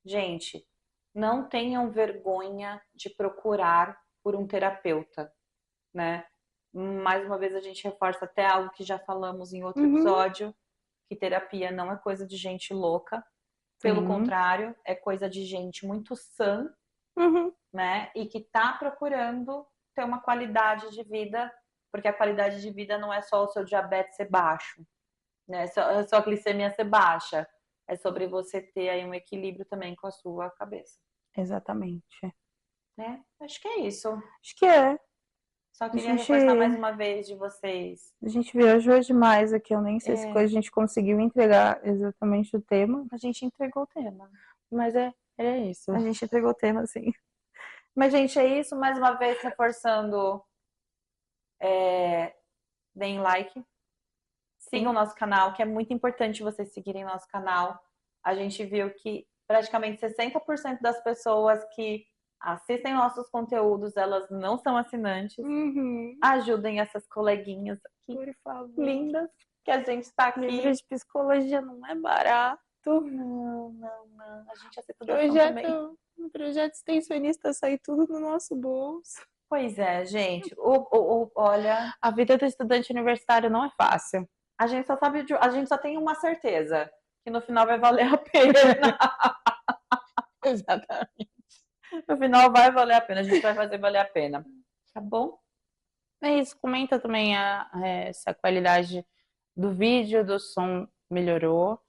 gente, não tenham vergonha de procurar por um terapeuta, né? Mais uma vez a gente reforça até algo que já falamos em outro Uhum. episódio, que terapia não é coisa de gente louca, pelo Sim. contrário, é coisa de gente muito sã, Uhum. né? E que tá procurando ter uma qualidade de vida, porque a qualidade de vida não é só o seu diabetes ser baixo, né? Só a glicemia ser baixa. É sobre você ter aí um equilíbrio também com a sua cabeça, Exatamente. né? Acho que é isso. Acho que é. Só A queria gente, reforçar mais uma vez de vocês. a gente viajou demais aqui. Eu nem sei se É, a gente conseguiu entregar exatamente o tema, a gente entregou o tema. mas era isso. A gente entregou o tema, sim. Mas, gente, é isso. Mais uma vez, reforçando, deem like, sigam o nosso canal, que é muito importante vocês seguirem nosso canal. A gente viu que praticamente 60% das pessoas que assistem nossos conteúdos, elas não são assinantes. Uhum. Ajudem essas coleguinhas aqui, Por favor. lindas, que a gente está aqui. Livro de psicologia não é barato. Não. A gente aceita doação também. Projeto extensionista sai tudo no nosso bolso. Pois é, gente. Olha, A vida do estudante universitário não é fácil. a gente só sabe, a gente só tem uma certeza, que no final vai valer a pena. Exatamente. No final vai valer a pena, a gente vai fazer valer a pena. Tá bom? É isso, comenta também se a qualidade do vídeo, do som melhorou.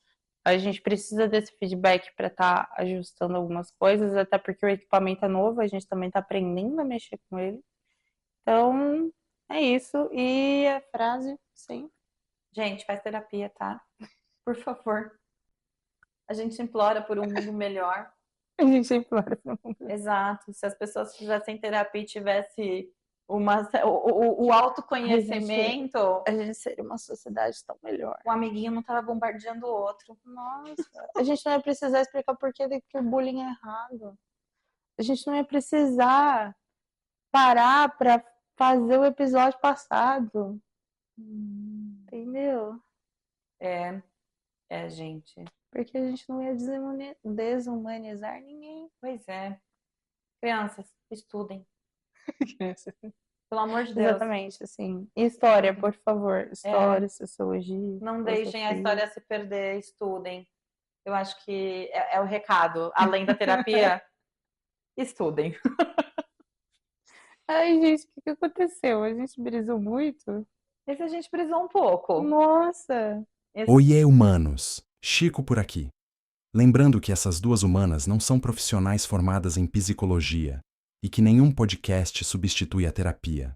A gente precisa desse feedback para estar ajustando algumas coisas, até porque o equipamento é novo, a gente também está aprendendo a mexer com ele. Então, é isso. E a frase, sim. Gente, faz terapia, tá? Por favor. A gente implora por um mundo melhor. A gente implora para o mundo. Exato. Se as pessoas fizessem terapia e tivesse o autoconhecimento, A gente seria uma sociedade tão melhor. o amiguinho não tava bombardeando o outro. Nossa, a gente não ia precisar explicar por que o bullying é errado. A gente não ia precisar parar para fazer o episódio passado. Entendeu? Gente. Porque a gente não ia desumanizar ninguém. Pois é. Crianças, estudem. Pelo amor de Deus. Exatamente, assim. E história, por favor. História, sociologia. Não filosofia. deixem a história se perder, estudem. Eu acho que é o recado. Além da terapia, estudem. Ai, gente, o que aconteceu? A gente brisou muito? Esse a gente brisou um pouco. Nossa! Oiê, humanos! Chico por aqui. Lembrando que essas duas humanas não são profissionais formadas em psicologia e que nenhum podcast substitui a terapia.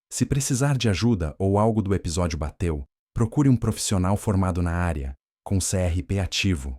Se precisar de ajuda ou algo do episódio bateu, procure um profissional formado na área, com CRP ativo.